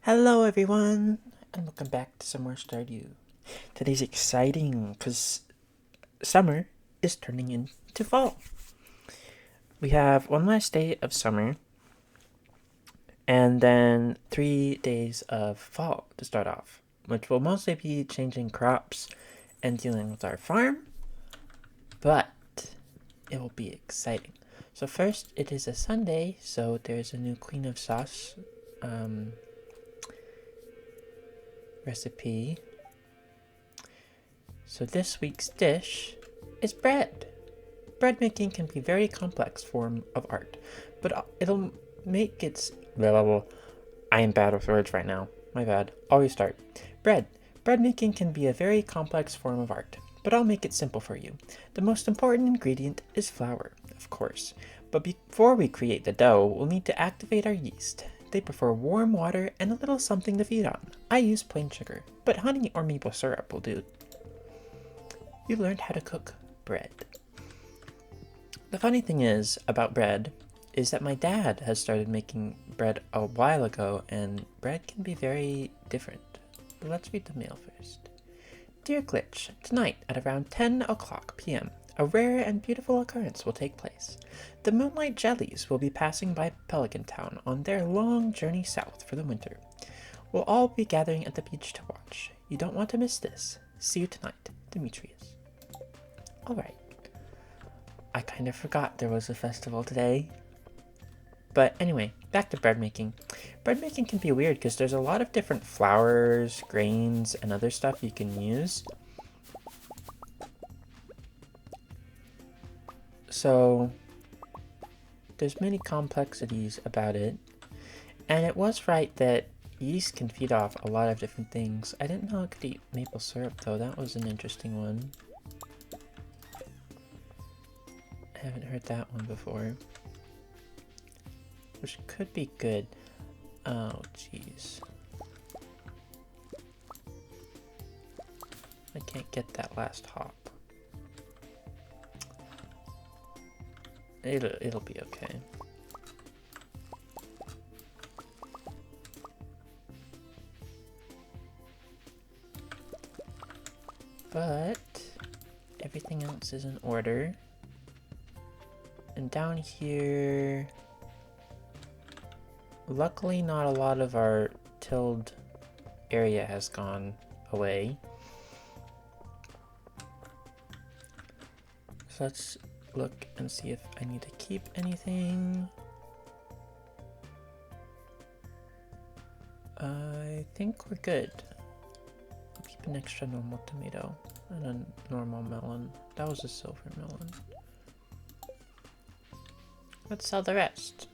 Hello everyone, and welcome back to some more Stardew. Today's exciting because summer is turning into fall. We have one last day of summer, and then 3 days of fall to start off, which will mostly be changing crops and dealing with our farm, but it will be exciting. So first, it is a Sunday, so there's a new Queen of Sauce recipe. So this week's dish is bread. Bread making can be a very complex form of art, but it'll make its... Blah, blah, blah. I am bad with words right now. My bad. I'll restart. Bread. Bread making can be a very complex form of art, but I'll make it simple for you. The most important ingredient is flour, of course. But before we create the dough, we'll need to activate our yeast. They prefer warm water and a little something to feed on. I use plain sugar, but honey or maple syrup will do. You learned how to cook bread. The funny thing is about bread is that my dad has started making bread a while ago, and bread can be very different. But let's read the mail first. Dear Glitch, tonight at around 10 o'clock p.m., a rare and beautiful occurrence will take place. The Moonlight Jellies will be passing by Pelican Town on their long journey south for the winter. We'll all be gathering at the beach to watch. You don't want to miss this. See you tonight, Demetrius. Alright. I kind of forgot there was a festival today. But anyway, back to bread making. Bread making can be weird because there's a lot of different flours, grains, and other stuff you can use. So there's many complexities about it. And it was right that yeast can feed off a lot of different things. I didn't know it could eat maple syrup though. That was an interesting one. I haven't heard that one before. Which could be good. Oh, jeez. I can't get that last hop. It'll be okay. But everything else is in order. And down here, luckily not a lot of our tilled area has gone away. So let's look and see if I need to keep anything. I think we're good. I'll keep an extra normal tomato and a normal melon. That was a silver melon. Let's sell the rest.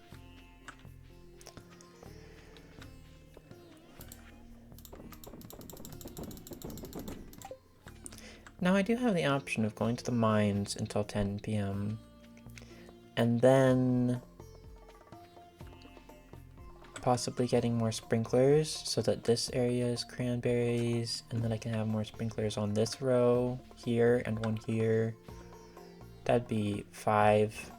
Now I do have the option of going to the mines until 10 p.m. and then possibly getting more sprinklers so that this area is cranberries, and then I can have more sprinklers on this row here and one here. That'd be 5.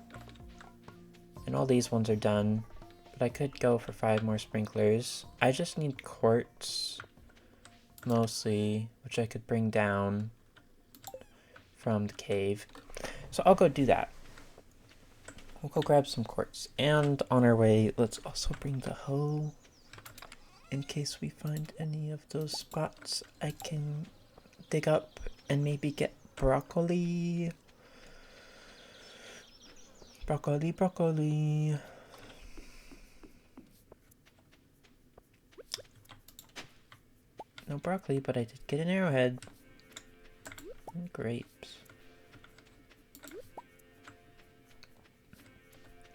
And all these ones are done, but I could go for 5 more sprinklers. I just need quartz, mostly, which I could bring down from the cave. So I'll go do that. We'll go grab some quartz. And on our way, let's also bring the hoe in case we find any of those spots I can dig up and maybe get broccoli. Broccoli. No broccoli, but I did get an arrowhead. And grapes.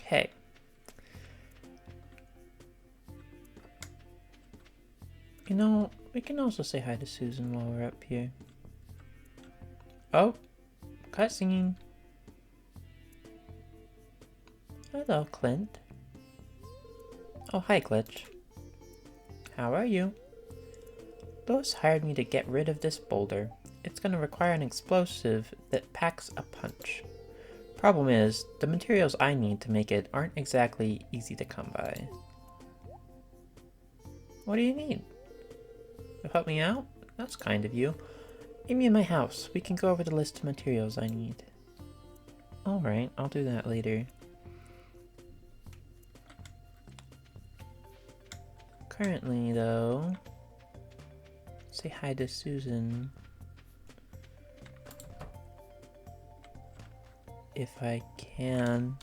Okay. You know, we can also say hi to Susan while we're up here. Oh, cutscene. Hello, Clint. Oh, hi, Glitch. How are you? Lois hired me to get rid of this boulder. It's going to require an explosive that packs a punch. Problem is, the materials I need to make it aren't exactly easy to come by. What do you need? You'll help me out? That's kind of you. Meet me in my house. We can go over the list of materials I need. Alright, I'll do that later. Currently, though, say hi to Susan. If I can.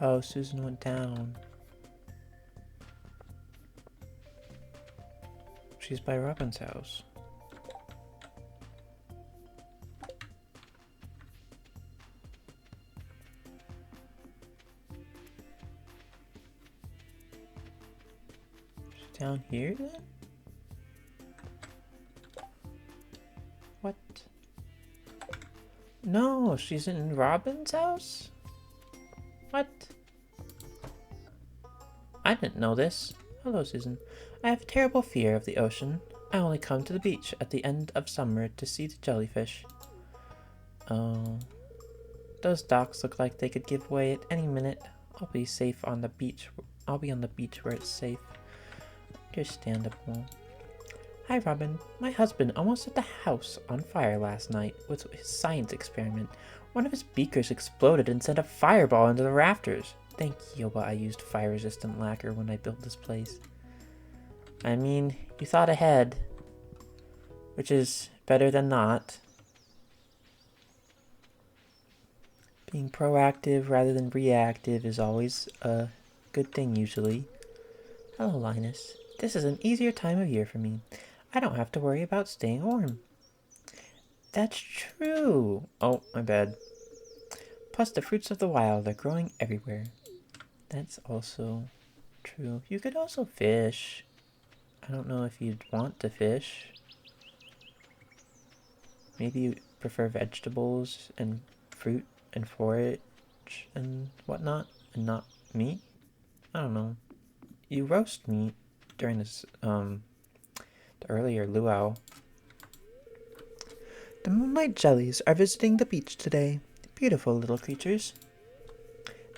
Oh, Susan went down. She's by Robin's house. She's down here then? What? No, she's in Robin's house? What? I didn't know this. Hello, Susan. I have a terrible fear of the ocean. I only come to the beach at the end of summer to see the jellyfish. Oh. Those docks look like they could give way at any minute. I'll be safe on the beach. I'll be on the beach where it's safe. Understandable. Hi, Robin. My husband almost set the house on fire last night with his science experiment. One of his beakers exploded and sent a fireball into the rafters. Thank Yoba I used fire-resistant lacquer when I built this place. I mean, you thought ahead, which is better than not. Being proactive rather than reactive is always a good thing usually. Hello, Linus. This is an easier time of year for me. I don't have to worry about staying warm. That's true. Oh, my bad. Plus, the fruits of the wild are growing everywhere. That's also true. You could also fish. I don't know if you'd want to fish. Maybe you prefer vegetables and fruit and forage and whatnot, and not meat? I don't know. You roast meat during this, the earlier luau. The moonlight jellies are visiting the beach today. Beautiful little creatures.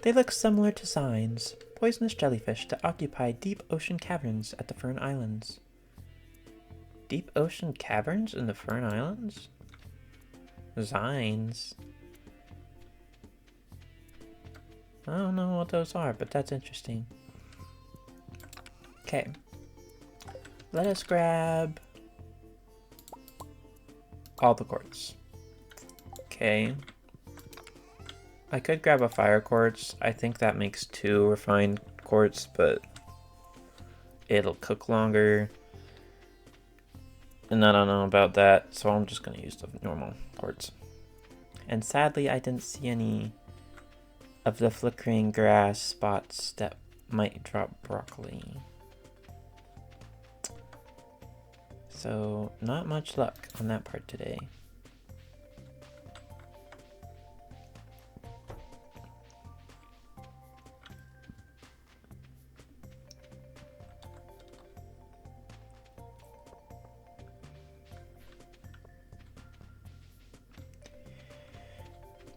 They look similar to signs, poisonous jellyfish that occupy deep ocean caverns at the Fern Islands. Deep ocean caverns in the Fern Islands? Zines. I don't know what those are, but that's interesting. Okay. Let us grab all the quartz. Okay. I could grab a fire quartz. I think that makes 2 refined quartz, but it'll cook longer. And I don't know about that, so I'm just going to use the normal quartz. And sadly, I didn't see any of the flickering grass spots that might drop broccoli. So, not much luck on that part today.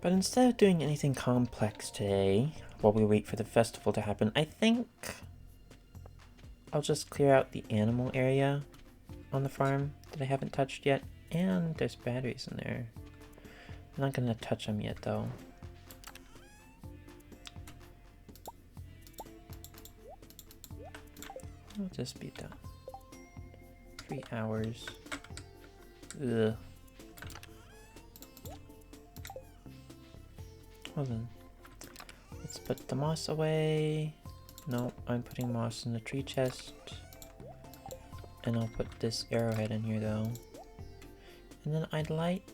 But instead of doing anything complex today, while we wait for the festival to happen, I think I'll just clear out the animal area on the farm that I haven't touched yet. And there's batteries in there. I'm not going to touch them yet, though. I'll just be done. 3 hours. Ugh. Hold on. Let's put the moss away. No, I'm putting moss in the tree chest. And I'll put this arrowhead in here though. And then I'd like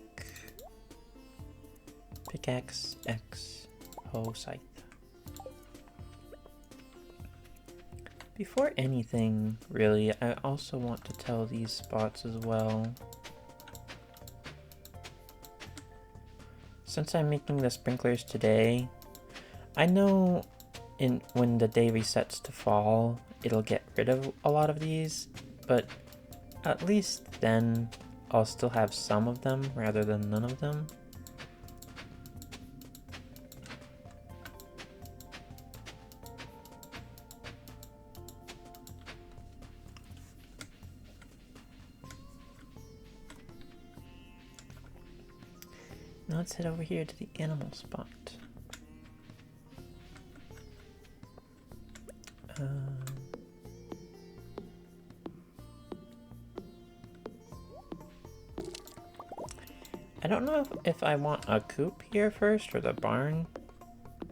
pickaxe X hoe scythe. Before anything, really, I also want to tell these spots as well. Since I'm making the sprinklers today, I know when the day resets to fall, it'll get rid of a lot of these, but at least then I'll still have some of them rather than none of them. Now let's head over here to the animal spot. I don't know if I want a coop here first or the barn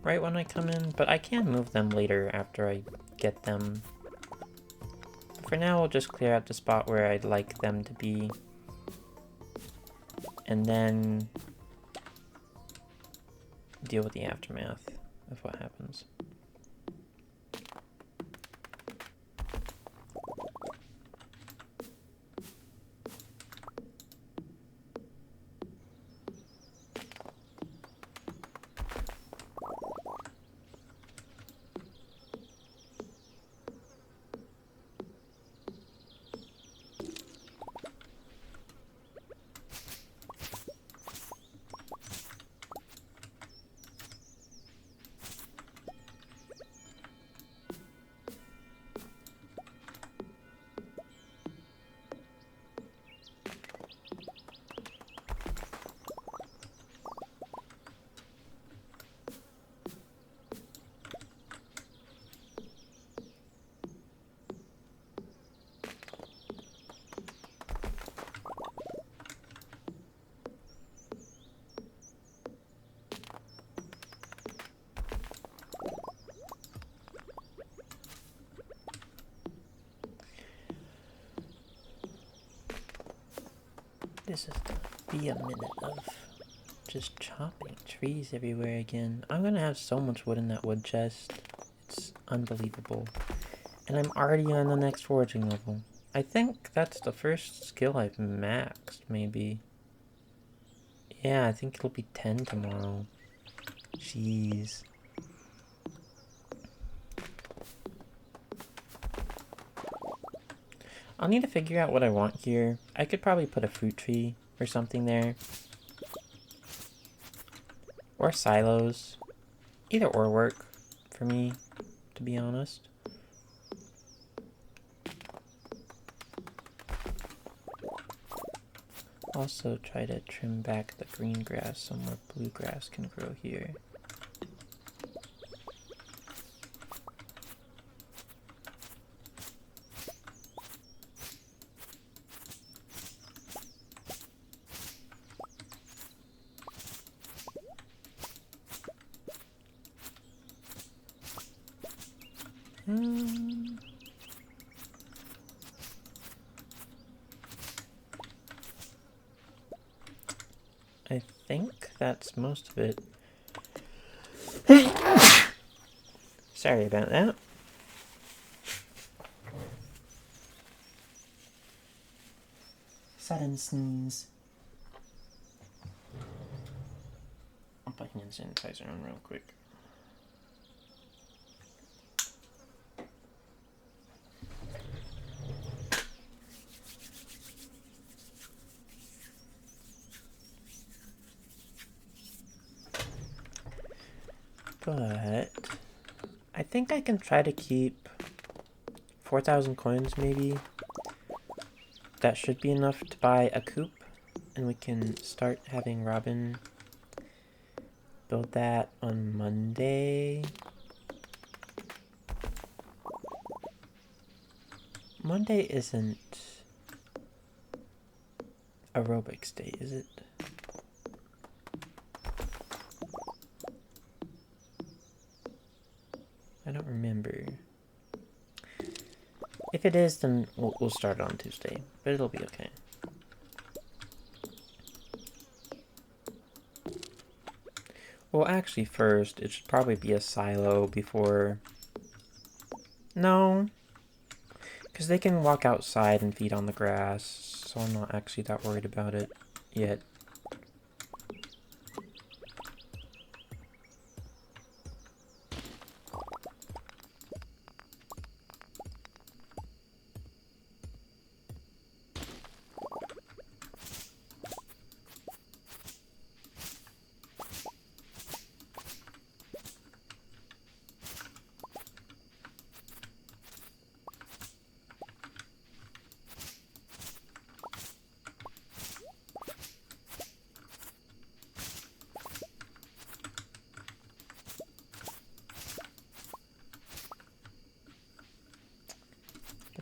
right when I come in, but I can move them later after I get them. For now, we'll just clear out the spot where I'd like them to be. And then deal with the aftermath of what happens. This is gonna be a minute of just chopping trees everywhere again. I'm gonna have so much wood in that wood chest. It's unbelievable. And I'm already on the next foraging level. I think that's the first skill I've maxed, maybe. Yeah, I think it'll be 10 tomorrow. Jeez. I'll need to figure out what I want here. I could probably put a fruit tree or something there. Or silos. Either or work for me, to be honest. Also try to trim back the green grass so more bluegrass can grow here. I think that's most of it. Sorry about that. Sudden sneeze. I'll put hand sanitizer on real quick. But I think I can try to keep 4,000 coins maybe. That should be enough to buy a coop, and we can start having Robin build that on Monday. Monday isn't aerobics day, is it? I don't remember. If it is, then we'll start on Tuesday, but it'll be okay. Well, actually, first, it should probably be a silo before... No. Because they can walk outside and feed on the grass, so I'm not actually that worried about it yet.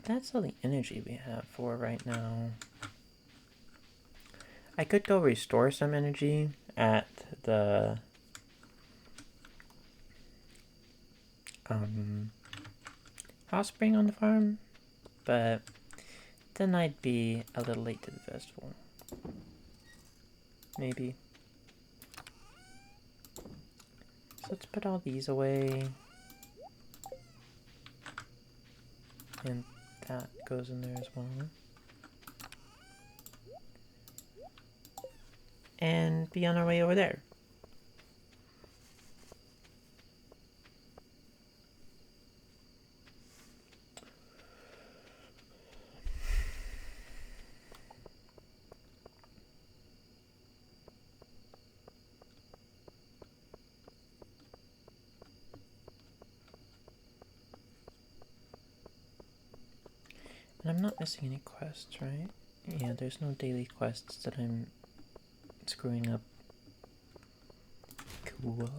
that's all the energy we have for right now. I could go restore some energy at the hot spring on the farm, but then I'd be a little late to the festival. Maybe. So let's put all these away. And that goes in there as well. And be on our way over there. And I'm not missing any quests, right? Yeah, there's no daily quests that I'm screwing up. Cool.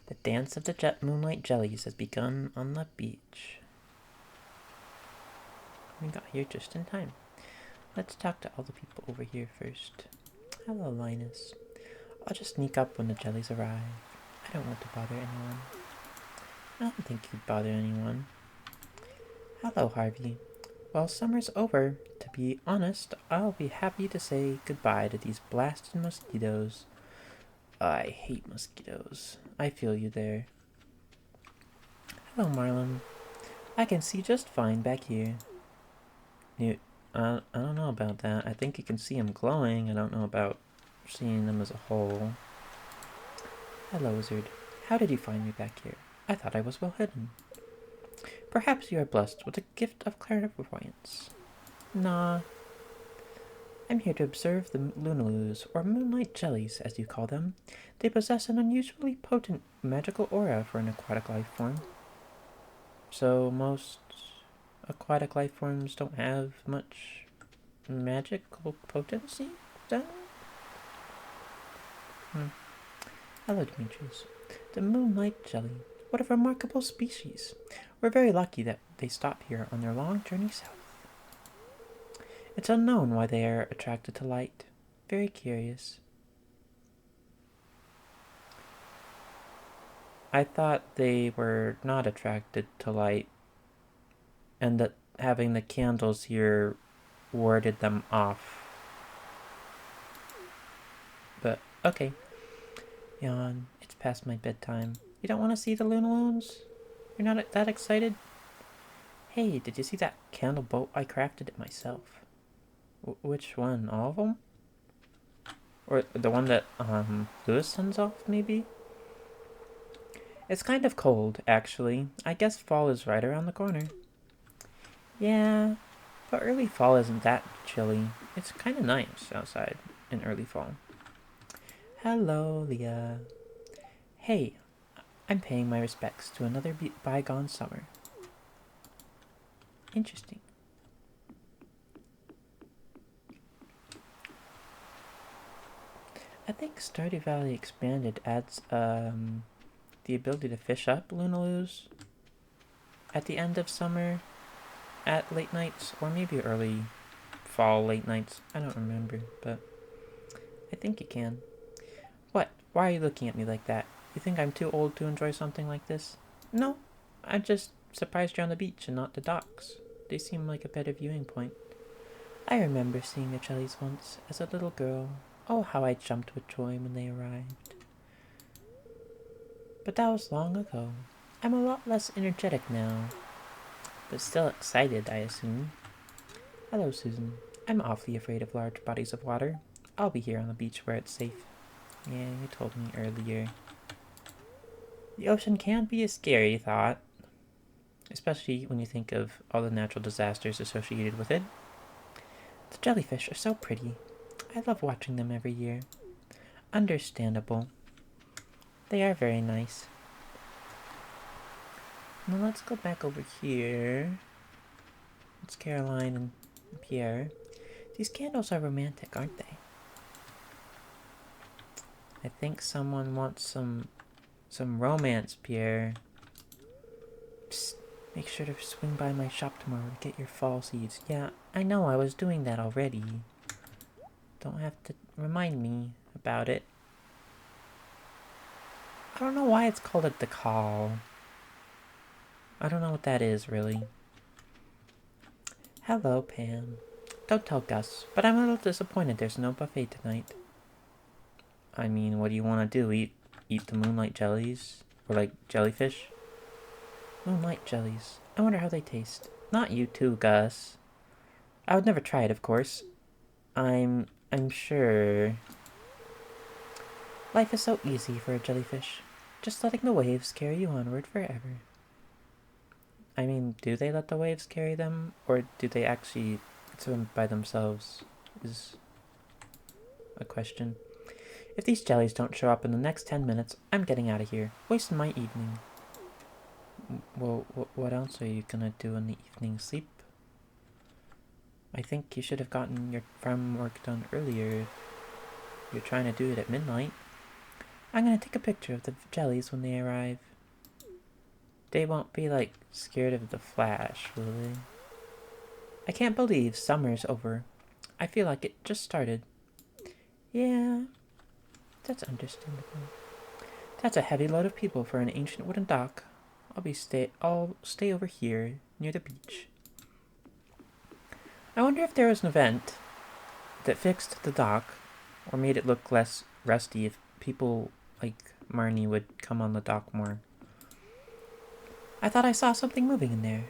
The dance of the moonlight jellies has begun on the beach. We got here just in time. Let's talk to all the people over here first. Hello, Linus. I'll just sneak up when the jellies arrive. I don't want to bother anyone. I don't think you'd bother anyone. Hello, Harvey. Well, summer's over. To be honest, I'll be happy to say goodbye to these blasted mosquitoes. I hate mosquitoes. I feel you there. Hello, Marlon. I can see just fine back here. I don't know about that. I think you can see them glowing. I don't know about seeing them as a whole. Hello, Wizard. How did you find me back here? I thought I was well hidden. Perhaps you are blessed with the gift of clairvoyance. Nah. I'm here to observe the lunaloos, or moonlight jellies, as you call them. They possess an unusually potent magical aura for an aquatic life form. So most aquatic life forms don't have much magical potency, then? Hello, Demetrius. The moonlight jelly. What a remarkable species. We're very lucky that they stop here on their long journey south. It's unknown why they are attracted to light. Very curious. I thought they were not attracted to light, and that having the candles here warded them off. But, okay. Yawn. It's past my bedtime. You don't want to see the Lunaloons? You're not that excited? Hey, did you see that candle boat? I crafted it myself. Which one? All of them? Or the one that Lewis sends off, maybe? It's kind of cold, actually. I guess fall is right around the corner. Yeah, but early fall isn't that chilly. It's kind of nice outside in early fall. Hello, Leah. Hey, I'm paying my respects to another bygone summer. Interesting. I think Stardew Valley Expanded adds the ability to fish up Lunaloos at the end of summer at late nights, or maybe early fall late nights. I don't remember, but I think you can. What? Why are you looking at me like that? You think I'm too old to enjoy something like this? No, I'm just surprised you're on the beach and not the docks. They seem like a better viewing point. I remember seeing the jellies once as a little girl. Oh, how I jumped with joy when they arrived. But that was long ago. I'm a lot less energetic now. But still excited, I assume. Hello, Susan. I'm awfully afraid of large bodies of water. I'll be here on the beach where it's safe. Yeah, you told me earlier. The ocean can be a scary thought, especially when you think of all the natural disasters associated with it. The jellyfish are so pretty. I love watching them every year. Understandable. They are very nice. Now let's go back over here. It's Caroline and Pierre. These candles are romantic, aren't they? I think someone wants some romance, Pierre. Psst, make sure to swing by my shop tomorrow to get your fall seeds. Yeah, I know, I was doing that already. Don't have to remind me about it. I don't know why it's called a decal. I don't know what that is, really. Hello, Pam. Don't tell Gus, but I'm a little disappointed there's no buffet tonight. I mean, what do you want to do? Eat the moonlight jellies? Or like jellyfish? Moonlight jellies. I wonder how they taste. Not you too, Gus. I would never try it, of course. I'm sure. Life is so easy for a jellyfish. Just letting the waves carry you onward forever. I mean, do they let the waves carry them? Or do they actually swim by themselves? Is a question. If these jellies don't show up in the next 10 minutes, I'm getting out of here. Wasting my evening. Well, what else are you gonna do in the evening? Sleep? I think you should have gotten your farm work done earlier. You're trying to do it at midnight. I'm gonna take a picture of the jellies when they arrive. They won't be, like, scared of the flash, will they? I can't believe summer's over. I feel like it just started. Yeah, that's understandable. That's a heavy load of people for an ancient wooden dock. I'll stay over here, near the beach. I wonder if there was an event that fixed the dock, or made it look less rusty if people like Marnie would come on the dock more. I thought I saw something moving in there.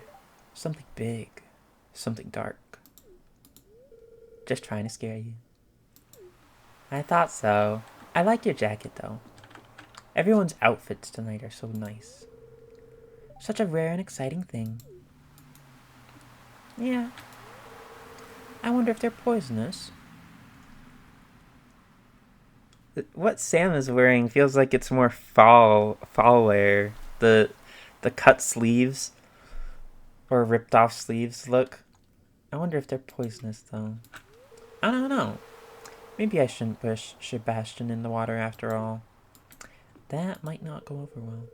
Something big. Something dark. Just trying to scare you. I thought so. I like your jacket, though. Everyone's outfits tonight are so nice. Such a rare and exciting thing. Yeah. I wonder if they're poisonous. What Sam is wearing feels like it's more fall wear. The cut sleeves or ripped off sleeves look. I wonder if they're poisonous though. I don't know. Maybe I shouldn't push Sebastian in the water after all. That might not go over well.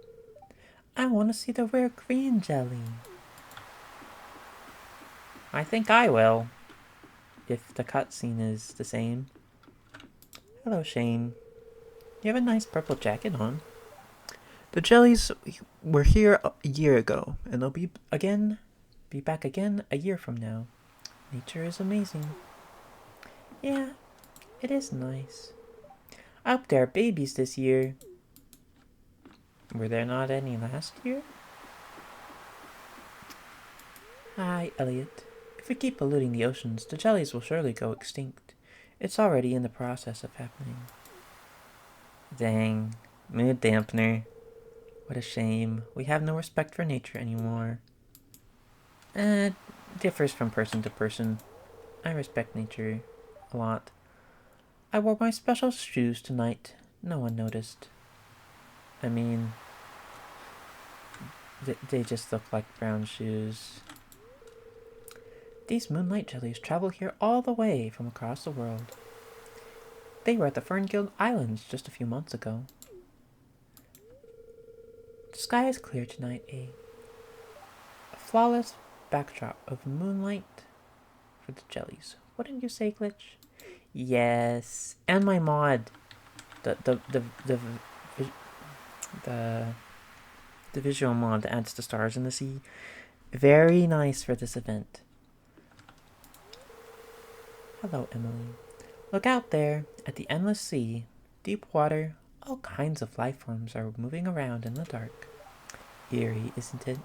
I want to see the rare green jelly. I think I will. If the cutscene is the same. Hello, Shane. You have a nice purple jacket on. The jellies were here a year ago, and they'll be back again a year from now. Nature is amazing. Yeah, it is nice. I hope there are babies this year. Were there not any last year? Hi, Elliot. If we keep polluting the oceans, the jellies will surely go extinct. It's already in the process of happening. Dang. Mood dampener. What a shame. We have no respect for nature anymore. Differs from person to person. I respect nature a lot. I wore my special shoes tonight. No one noticed. I mean, they just look like brown shoes. These moonlight jellies travel here all the way from across the world. They were at the Fernguild Islands just a few months ago. The sky is clear tonight, A flawless backdrop of moonlight for the jellies. Wouldn't you say, Glitch? Yes, and my mod, the visual mod that adds the stars in the sea. Very nice for this event. Hello, Emily. Look out there at the endless sea, deep water. All kinds of life forms are moving around in the dark. Eerie, isn't it?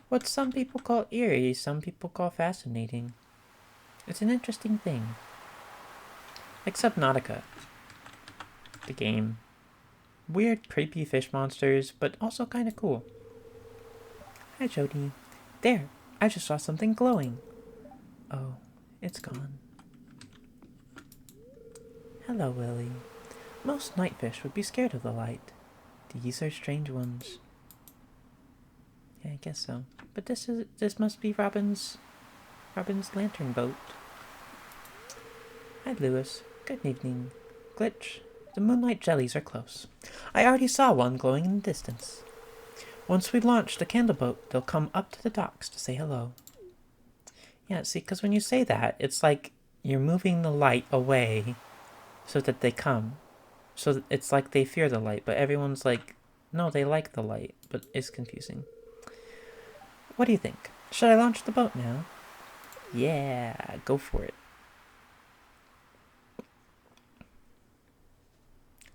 What some people call eerie, some people call fascinating. It's an interesting thing. Like Subnautica, the game. Weird, creepy fish monsters, but also kind of cool. Hi, Jody. There, I just saw something glowing. Oh, it's gone. Hello, Willie. Most nightfish would be scared of the light. These are strange ones. Yeah, I guess so. But this must be Robin's lantern boat. Hi, Lewis. Good evening. Glitch, The moonlight jellies are close. I already saw one glowing in the distance. Once we launch the candle boat, they'll come up to the docks to say hello. Yeah, see, because when you say that, it's like you're moving the light away so that they come. So it's like they fear the light, but everyone's like, no, they like the light, but it's confusing. What do you think? Should I launch the boat now? Yeah, go for it.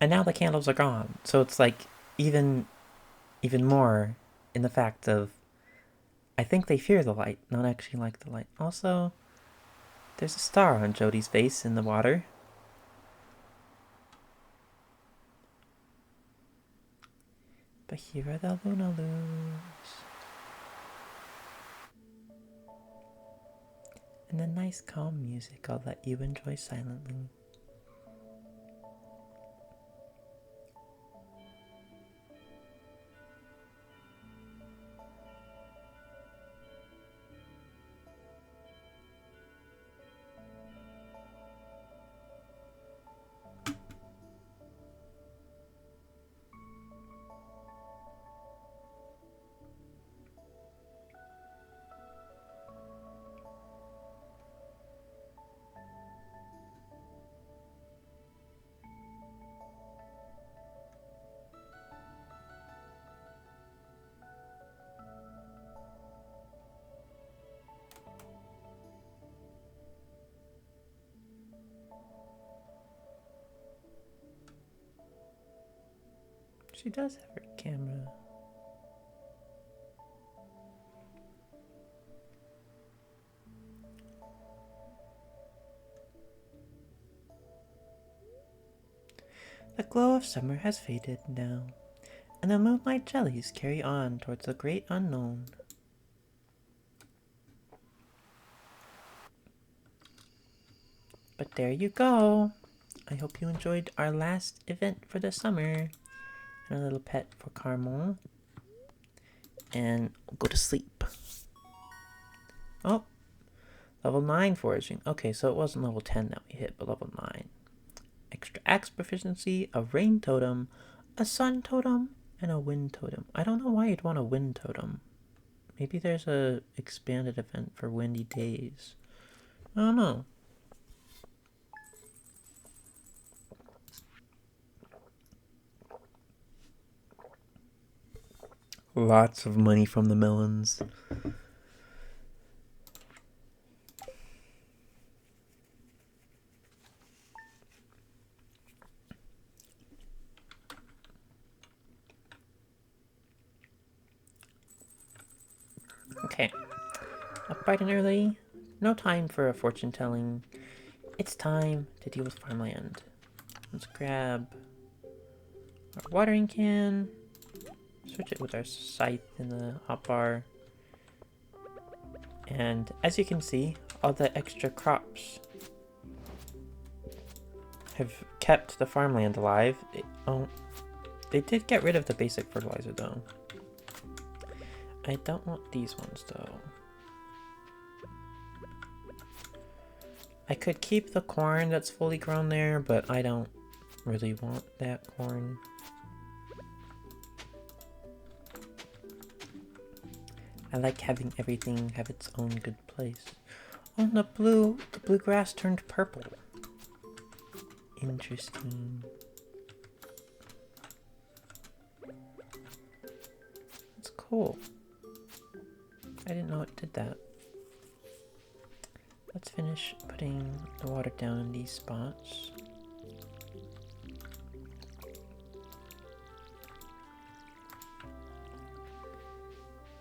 And now the candles are gone, so it's like even more in the fact of I think they fear the light, not actually like the light. Also, there's a star on Jodi's face in the water. But here are the Lunaloos. And the nice calm music I'll let you enjoy silently. She does have her camera. The glow of summer has faded now, and the moonlight jellies carry on towards the great unknown. But there you go. I hope you enjoyed our last event for the summer. And a little pet for Carmel. And we'll go to sleep. Oh, level 9 foraging. Okay, so it wasn't level 10 that we hit, but level 9. Extra axe proficiency, a rain totem, a sun totem, and a wind totem. I don't know why you'd want a wind totem. Maybe there's a expanded event for windy days. I don't know. Lots of money from the melons. Okay. Up bright and early. No time for a fortune telling. It's time to deal with farmland. Let's grab our watering can. Switch it with our scythe in the hotbar. And as you can see, all the extra crops have kept the farmland alive. They did get rid of the basic fertilizer though. I don't want these ones though. I could keep the corn that's fully grown there, but I don't really want that corn. I like having everything have its own good place. Oh, the blue grass turned purple. Interesting. That's cool. I didn't know it did that. Let's finish putting the water down in these spots.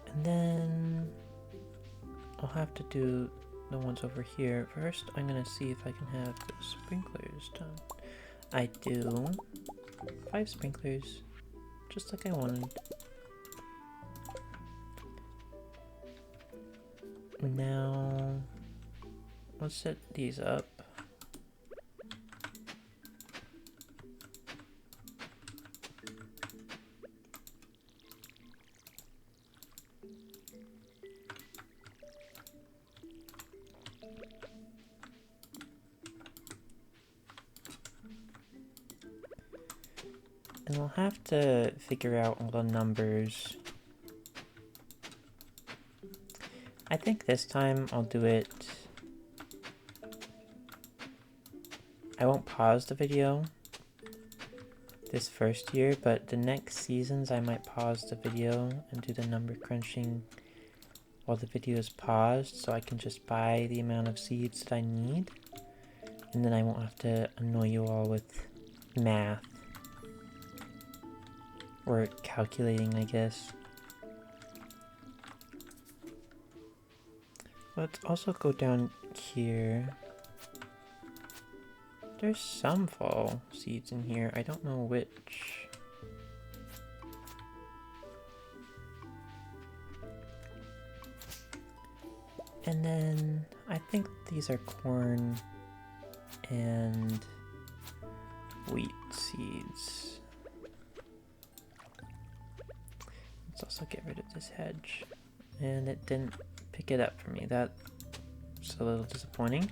And then I'll have to do the ones over here. First, I'm gonna see if I can have the sprinklers done. I do. 5 sprinklers, just like I wanted. Now, let's set these up. And we'll have to figure out all the numbers. I think this time I'll do it. I won't pause the video this first year, but the next seasons I might pause the video and do the number crunching while the video is paused, so I can just buy the amount of seeds that I need. And then I won't have to annoy you all with math. Or calculating, I guess. Let's also go down here. There's some fall seeds in here. I don't know which. And then I think these are corn and wheat seeds. Let's also get rid of this hedge. And it didn't pick it up for me. That's a little disappointing.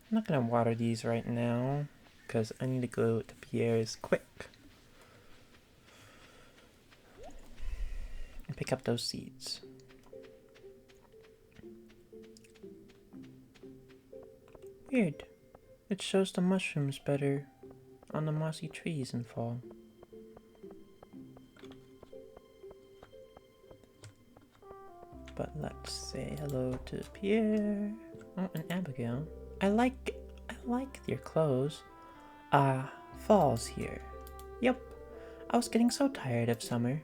I'm not gonna water these right now because I need to go to Pierre's quick and pick up those seeds. Weird. It shows the mushrooms better on the mossy trees in fall. But let's say hello to Pierre. Oh, and Abigail. I like your clothes. Fall's here. Yep. I was getting so tired of summer.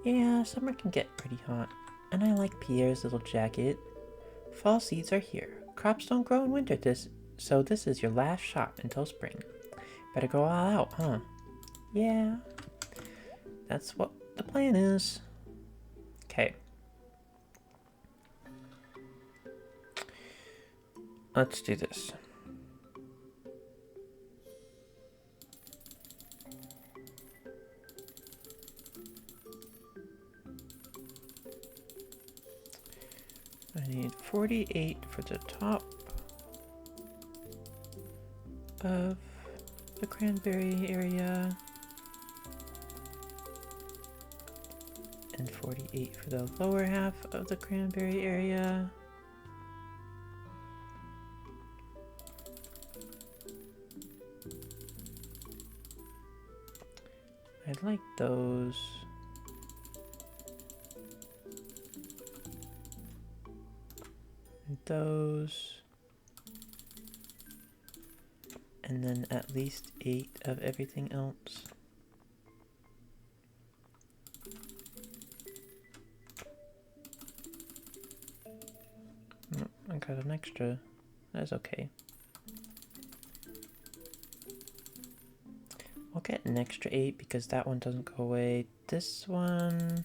Yeah, summer can get pretty hot. And I like Pierre's little jacket. Fall seeds are here. Crops don't grow in winter, so this is your last shot until spring. Better go all out, huh? Yeah. That's what the plan is. Okay. Let's do this. I need 48 for the top of the cranberry area and 48 for the lower half of the cranberry area. I like those. And those. And then at least 8 of everything else. Oh, I got an extra. That's okay. I'll get an extra 8 because that one doesn't go away. This one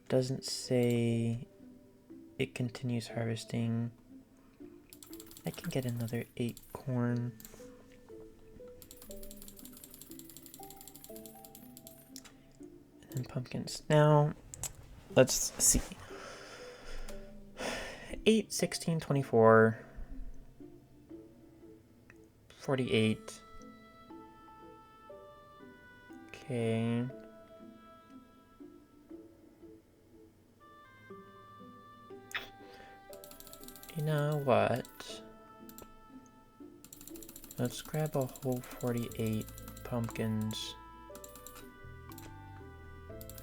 doesn't say it continues harvesting. I can get another 8 corn. And then pumpkins. Now, let's see. 8, 16, 24, 48. Okay. You know what? Let's grab a whole 48 pumpkins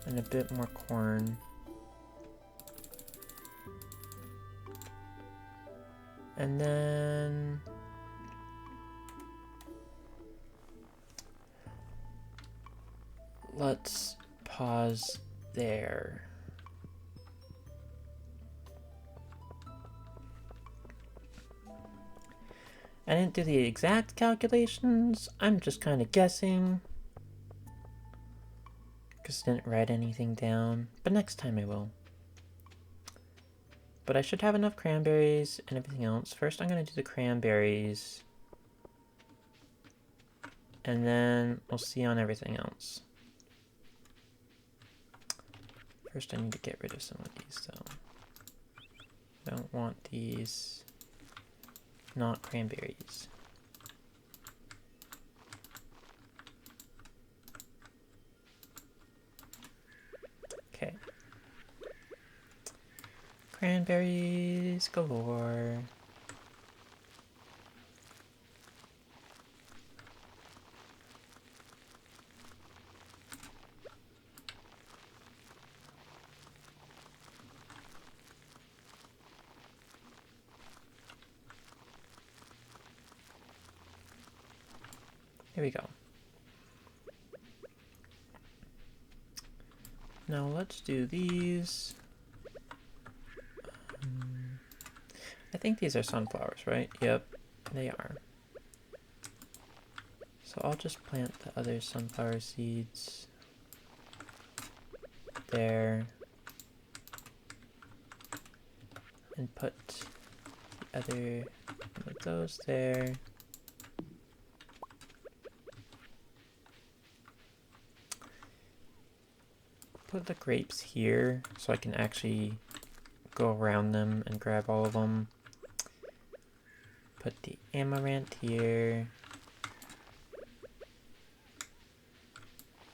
and a bit more corn. And then let's pause there. I didn't do the exact calculations. I'm just kind of guessing. Because I didn't write anything down. But next time I will. But I should have enough cranberries and everything else. First I'm going to do the cranberries. And then we'll see on everything else. First I need to get rid of some of these though. Don't want these not cranberries. Okay. Cranberries galore. Here we go. Now let's do these. I think these are sunflowers, right? Yep, they are. So I'll just plant the other sunflower seeds there. And put the other one of those there. Put the grapes here so I can actually go around them and grab all of them. Put the amaranth here.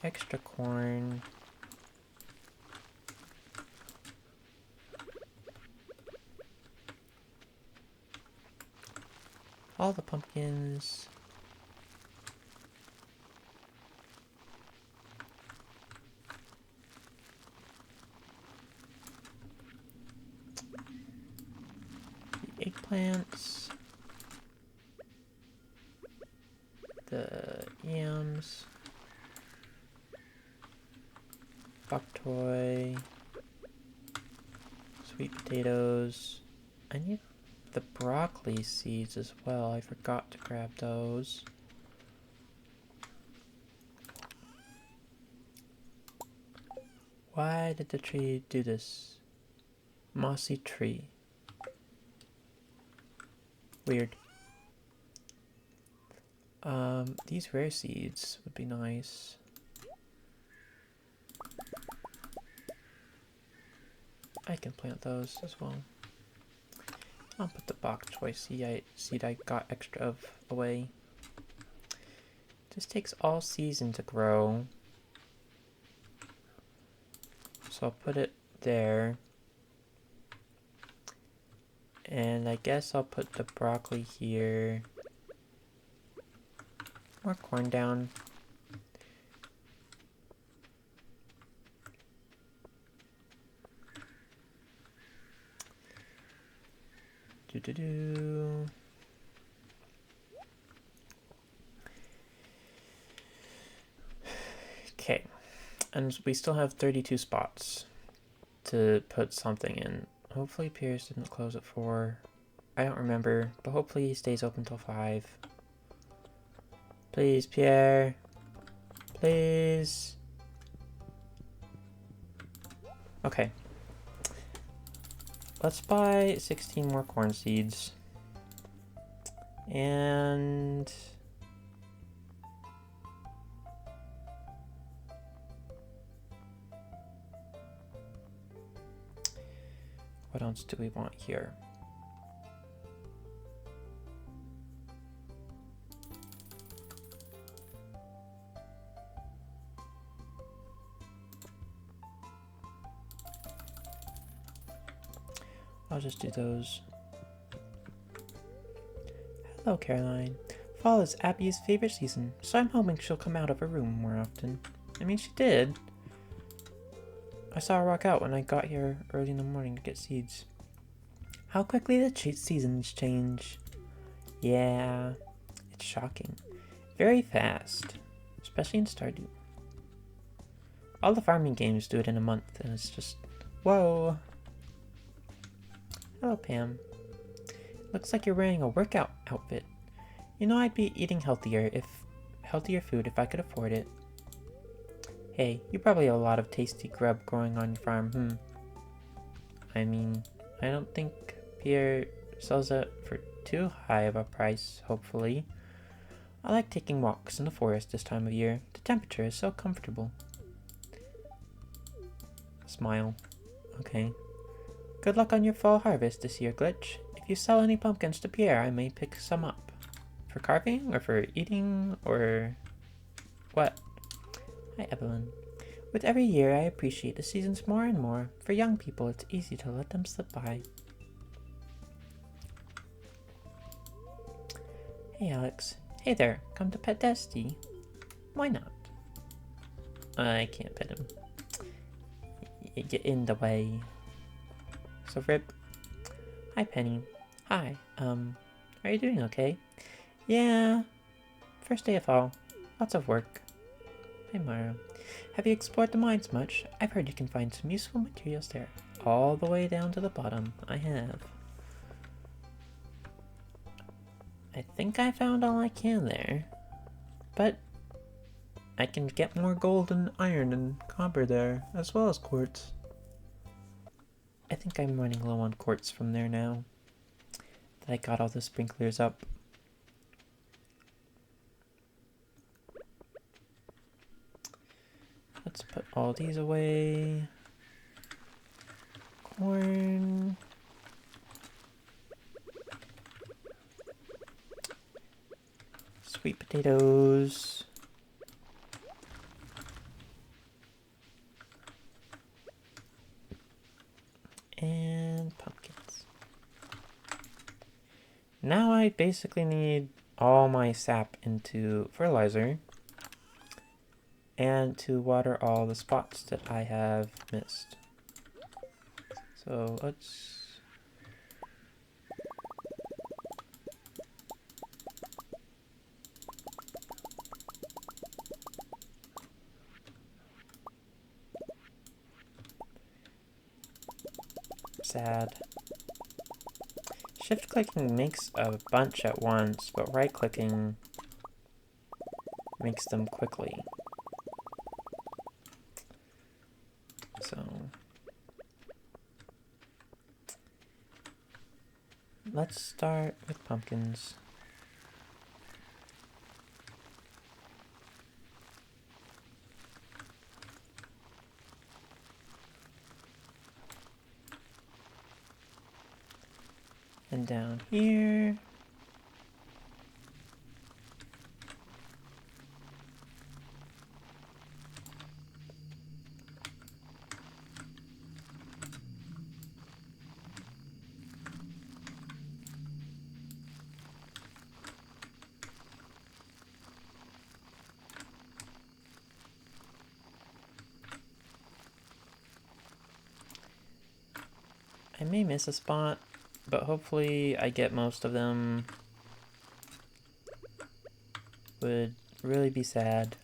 Extra corn. All the pumpkins. The eggplants. The yams. Bok choy. Sweet potatoes. I need the broccoli seeds as well. I forgot to grab those. Why did the tree do this? Mossy tree. Weird. These rare seeds would be nice. I can plant those as well. I'll put the bok choy seed I got extra of away. This takes all season to grow. So I'll put it there. And I guess I'll put the broccoli here. More corn down. Do-do-do. Okay. And we still have 32 spots to put something in. Hopefully Pierce didn't close at 4. I don't remember, but hopefully he stays open till 5. Please, Pierre. Please. Okay. Let's buy 16 more corn seeds. And what else do we want here? I'll just do those. Hello, Caroline. Fall is Abby's favorite season, so I'm hoping she'll come out of her room more often. I mean, she did. I saw her walk out when I got here early in the morning to get seeds. How quickly the seasons change. Yeah, it's shocking. Very fast, especially in Stardew. All the farming games do it in a month, and it's just, whoa. Hello, Pam. Looks like you're wearing a workout outfit. You know, I'd be eating healthier food if I could afford it. Hey, you probably have a lot of tasty grub growing on your farm, I mean, I don't think Pierre sells it for too high of a price, hopefully. I like taking walks in the forest this time of year. The temperature is so comfortable. Smile. Okay. Good luck on your fall harvest this year, Glitch. If you sell any pumpkins to Pierre, I may pick some up. For carving, or for eating, or what? Hi, Evelyn. With every year, I appreciate the seasons more and more. For young people, it's easy to let them slip by. Hey, Alex. Hey there, come to pet Dusty. Why not? I can't pet him. You get in the way. So, Rip. Hi, Penny. Hi, are you doing okay? Yeah. First day of fall. Lots of work. Hi, Mara. Have you explored the mines much? I've heard you can find some useful materials there. All the way down to the bottom. I have. I think I found all I can there. But I can get more gold and iron and copper there, as well as quartz. I think I'm running low on quartz from there now that I got all the sprinklers up. Let's put all these away. Corn. Sweet potatoes. And pumpkins. Now I basically need all my sap into fertilizer and to water all the spots that I have missed. So let's... Sad. Shift clicking makes a bunch at once, but right clicking makes them quickly. So let's start with pumpkins. And down here. I may miss a spot, but hopefully I get most of them. Would really be sad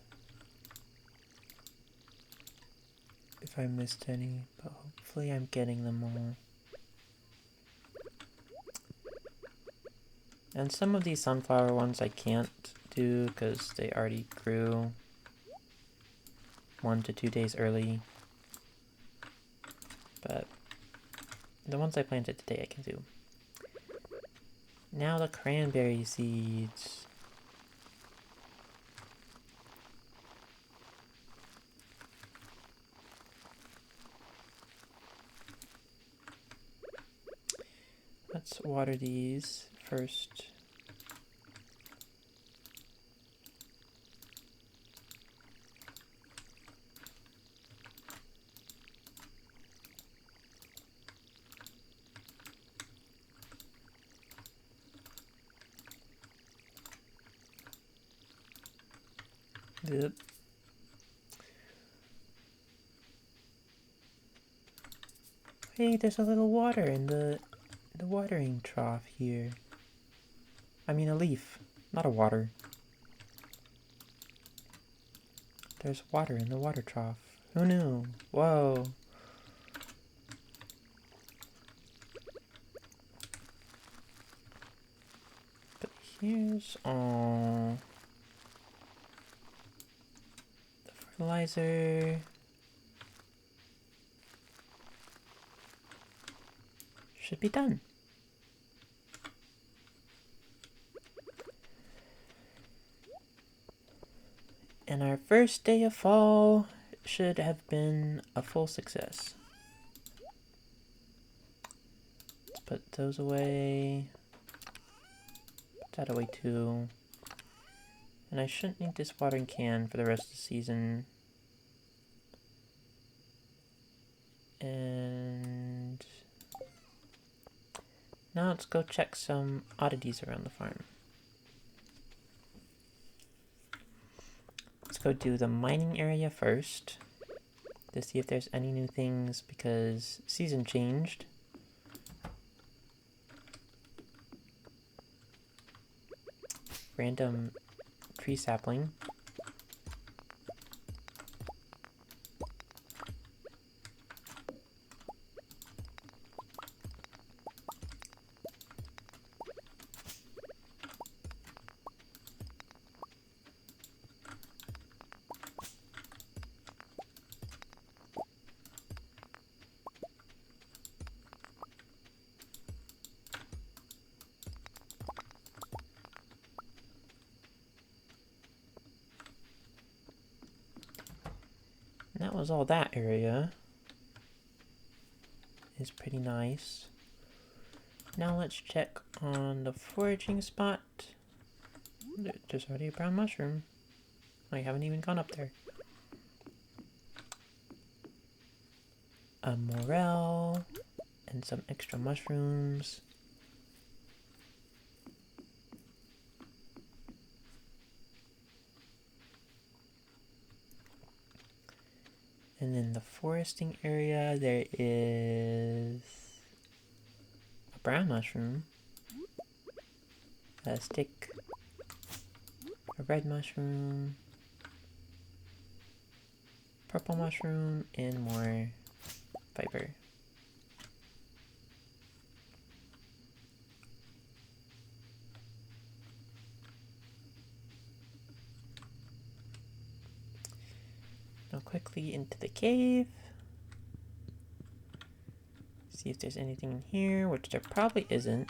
if I missed any, but hopefully I'm getting them all. And some of these sunflower ones I can't do because they already grew 1 to 2 days early. But the ones I planted today I can do. Now the cranberry seeds. Let's water these first. Yep. Hey, there's a little water in the watering trough here. I mean a leaf, not a water. There's water in the water trough. Who knew? Whoa. But here's all the fertilizer. Should be done. And our first day of fall should have been a full success. Let's put those away. Put that away too. And I shouldn't need this watering can for the rest of the season. And now let's go check some oddities around the farm. Let's go do the mining area first to see if there's any new things because season changed. Random tree sapling. That was all that area. Is pretty nice. Now let's check on the foraging spot. There's already a brown mushroom. I haven't even gone up there. A morel and some extra mushrooms. And in the foresting area, there is a brown mushroom, a stick, a red mushroom, purple mushroom, and more fiber. Now quickly into the cave. See if there's anything in here, which there probably isn't.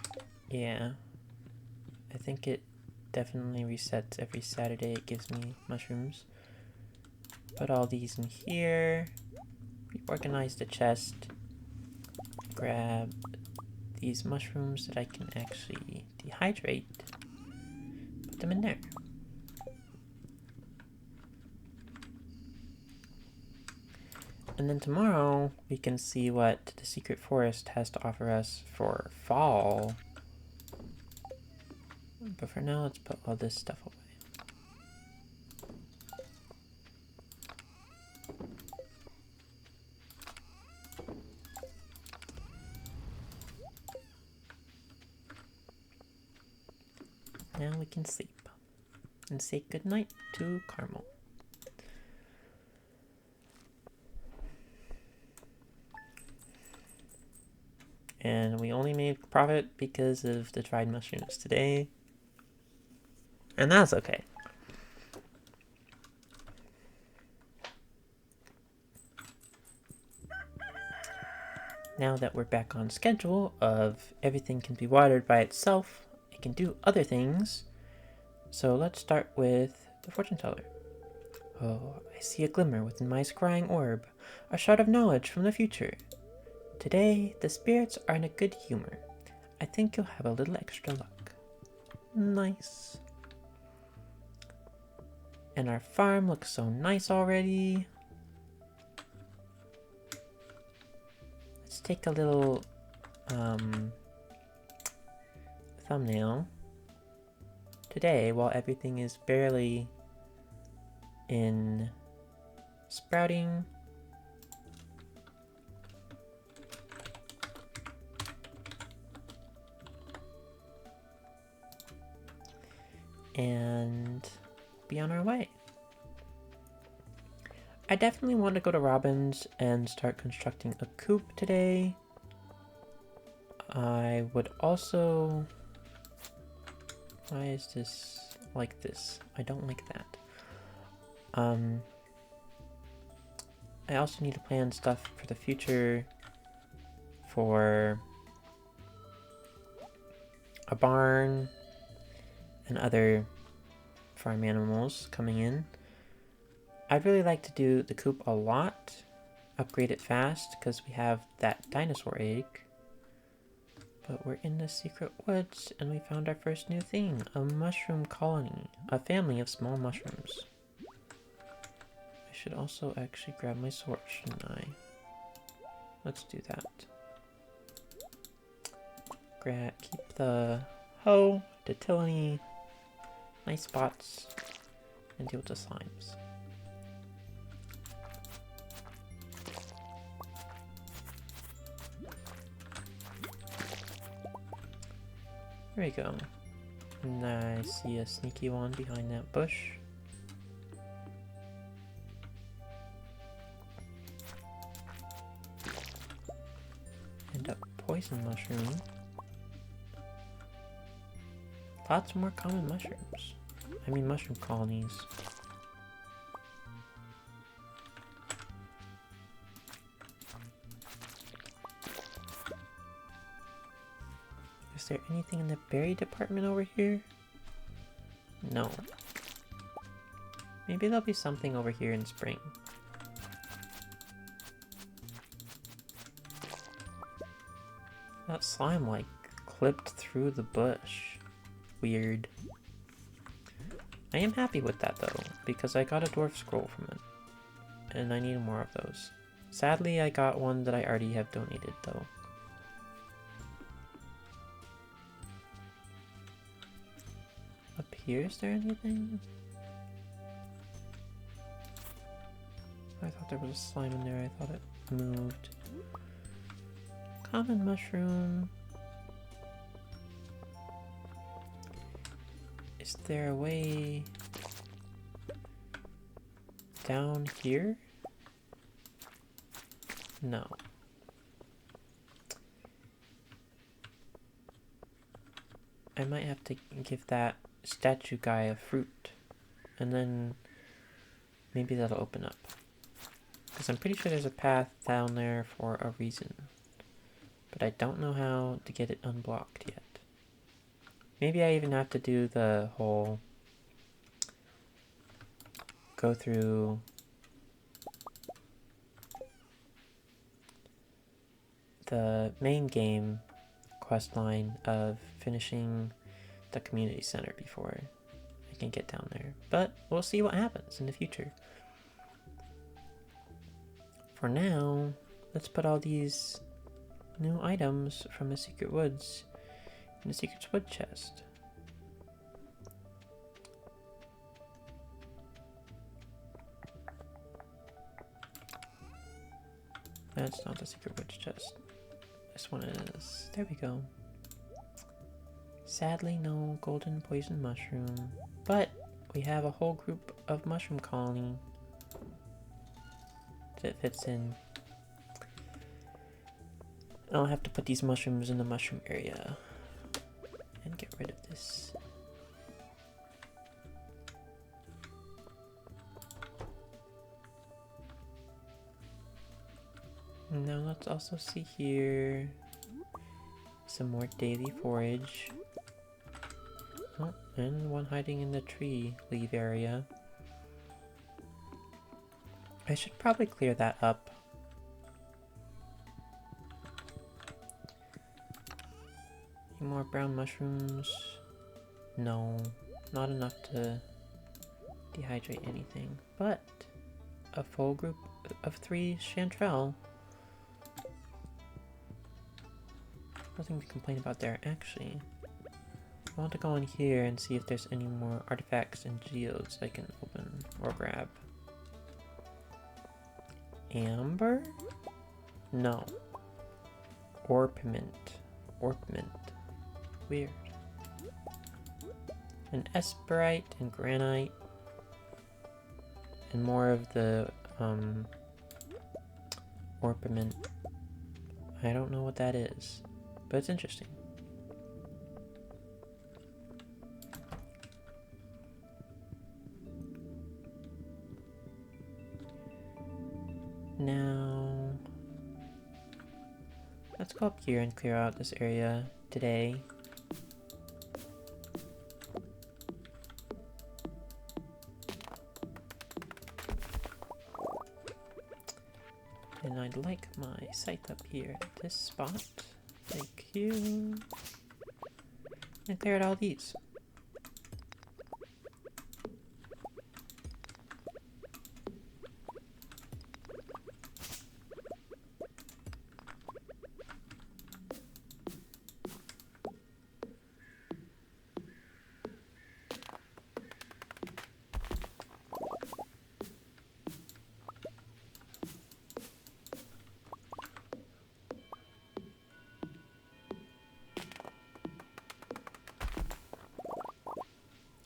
Yeah. I think it definitely resets every Saturday. It gives me mushrooms. Put all these in here. Reorganize the chest. Grab these mushrooms that I can actually dehydrate. Put them in there. And then tomorrow, we can see what the secret forest has to offer us for fall. But for now, let's put all this stuff away. Now we can sleep. And say goodnight to Carmel. And we only made profit because of the dried mushrooms today. And that's okay. Now that we're back on schedule of everything can be watered by itself, it can do other things. So let's start with the fortune teller. Oh, I see a glimmer within my scrying orb, a shard of knowledge from the future. Today, the spirits are in a good humor. I think you'll have a little extra luck. Nice. And our farm looks so nice already. Let's take a little thumbnail. Today, while everything is barely in sprouting, and be on our way. I definitely want to go to Robin's and start constructing a coop today. I would also... Why is this like this? I don't like that. I also need to plan stuff for the future for a barn and other farm animals coming in. I'd really like to do the coop a lot, upgrade it fast, because we have that dinosaur egg. But we're in the secret woods, and we found our first new thing, a mushroom colony, a family of small mushrooms. I should also actually grab my sword, shouldn't I? Let's do that. Keep the hoe, the tillany, nice spots, and deal with the slimes. There we go. And I see a sneaky one behind that bush. And a poison mushroom. Lots more common mushrooms. I mean mushroom colonies. Is there anything in the berry department over here? No. Maybe there'll be something over here in spring. That slime like clipped through the bush. Weird. I am happy with that though, because I got a dwarf scroll from it. And I need more of those. Sadly, I got one that I already have donated though. Up here, is there anything? I thought there was a slime in there, I thought it moved. Common mushroom. Is there a way down here? No. I might have to give that statue guy a fruit, and then maybe that'll open up. Because I'm pretty sure there's a path down there for a reason. But I don't know how to get it unblocked yet. Maybe I even have to do the whole go through the main game quest line of finishing the community center before I can get down there. But we'll see what happens in the future. For now, let's put all these new items from the secret woods in the secret wood chest. That's not the secret woods chest. This one is. There we go. Sadly, no golden poison mushroom, but we have a whole group of mushroom colony that fits in. I'll have to put these mushrooms in the mushroom area and get rid of this. Now let's also see here some more daily forage. Oh, and one hiding in the tree leaf area. I should probably clear that up. Any more brown mushrooms? No, not enough to dehydrate anything, but a full group of 3 chanterelle. Nothing to complain about there, actually. I want to go in here and see if there's any more artifacts and geodes I can open or grab. Amber? No. Orpiment. Orpiment. Weird. An esperite and granite. And more of the orpiment. I don't know what that is, but it's interesting. Now, let's go up here and clear out this area today. And I'd like my scythe up here at this spot. Thank you. And clear out all these.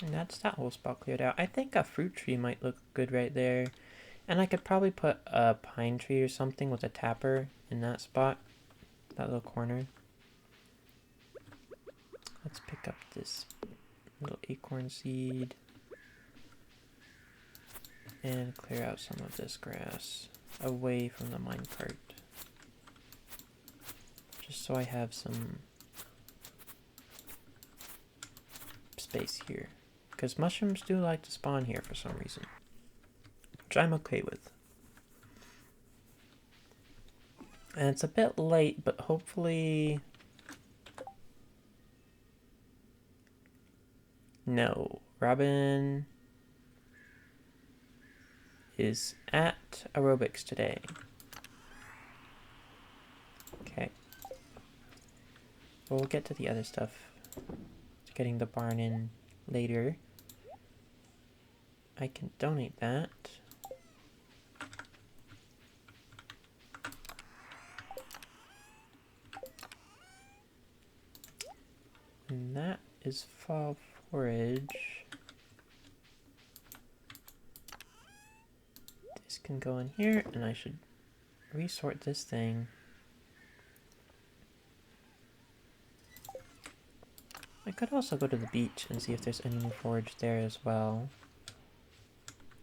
And that's that whole spot cleared out. I think a fruit tree might look good right there. And I could probably put a pine tree or something with a tapper in that spot. That little corner. Let's pick up this little acorn seed. And clear out some of this grass away from the minecart. Just so I have some space here. Because mushrooms do like to spawn here for some reason. Which I'm okay with. And it's a bit late, but hopefully... No. Robin is at aerobics today. Okay. We'll get to the other stuff. Getting the barn in later. I can donate that. And that is fall forage. This can go in here, and I should resort this thing. I could also go to the beach and see if there's any new forage there as well.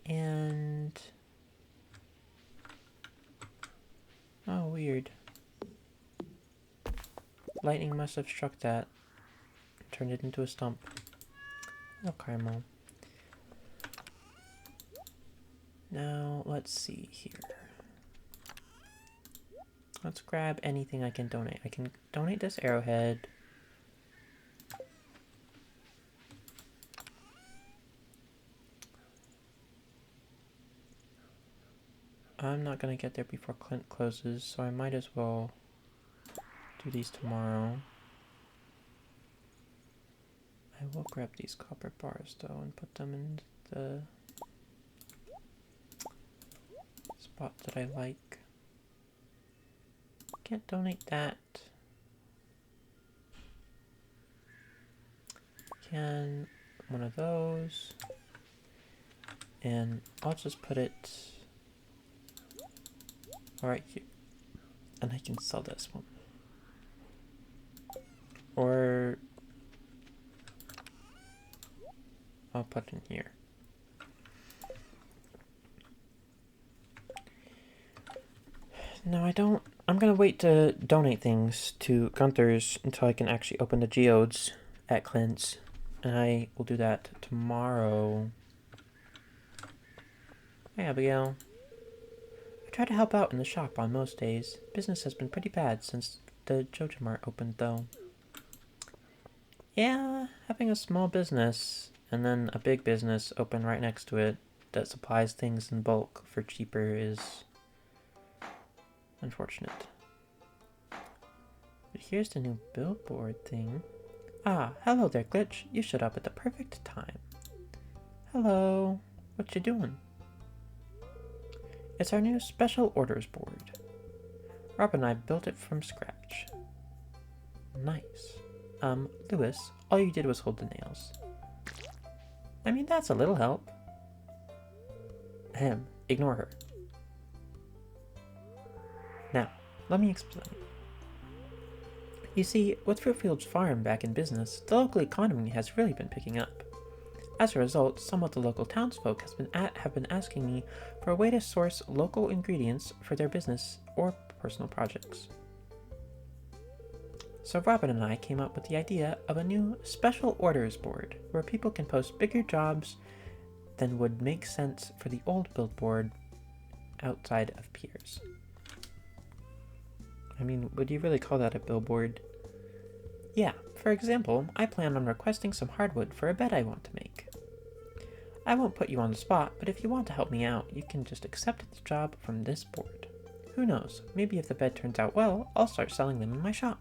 And... oh, weird. Lightning must have struck that. Turned it into a stump. Oh, caramel. Now, let's see here. Let's grab anything I can donate. I can donate this arrowhead. I'm not gonna get there before Clint closes, so I might as well do these tomorrow. I will grab these copper bars though and put them in the spot that I like. Can't donate that. Can one of those. And I'll just put it right here. And I can sell this one. Or I'll put it in here. No, I don't. I'm gonna wait to donate things to Gunther's until I can actually open the geodes at Clint's. And I will do that tomorrow. Hey, Abigail. I try to help out in the shop on most days. Business has been pretty bad since the Jojo Mart opened, though. Yeah, having a small business and then a big business open right next to it that supplies things in bulk for cheaper is unfortunate. But here's the new billboard thing. Ah, hello there, Glitch. You showed up at the perfect time. Hello. What you doing? It's our new special orders board. Rob and I built it from scratch. Nice. Lewis, all you did was hold the nails. I mean, that's a little help. Ahem, ignore her. Now, let me explain. You see, with Fruitfield's farm back in business, the local economy has really been picking up. As a result, some of the local townsfolk have been asking me for a way to source local ingredients for their business or personal projects. So Robin and I came up with the idea of a new special orders board where people can post bigger jobs than would make sense for the old billboard outside of Piers. I mean, would you really call that a billboard? Yeah, for example, I plan on requesting some hardwood for a bed I want to make. I won't put you on the spot, but if you want to help me out, you can just accept the job from this board. Who knows, maybe if the bed turns out well, I'll start selling them in my shop.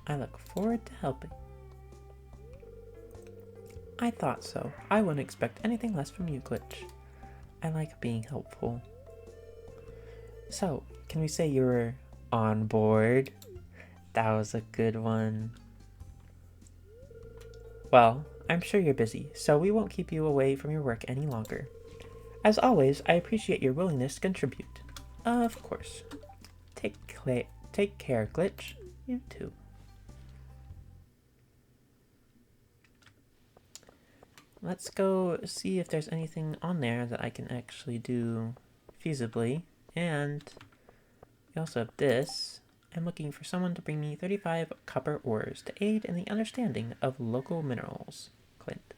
I look forward to helping. I thought so. I wouldn't expect anything less from you, Glitch. I like being helpful. So, can we say you were on board? That was a good one. Well, I'm sure you're busy, so we won't keep you away from your work any longer. As always, I appreciate your willingness to contribute. Of course. Take care, Glitch. You too. Let's go see if there's anything on there that I can actually do feasibly. And we also have this. I'm looking for someone to bring me 35 copper ores to aid in the understanding of local minerals. Clint.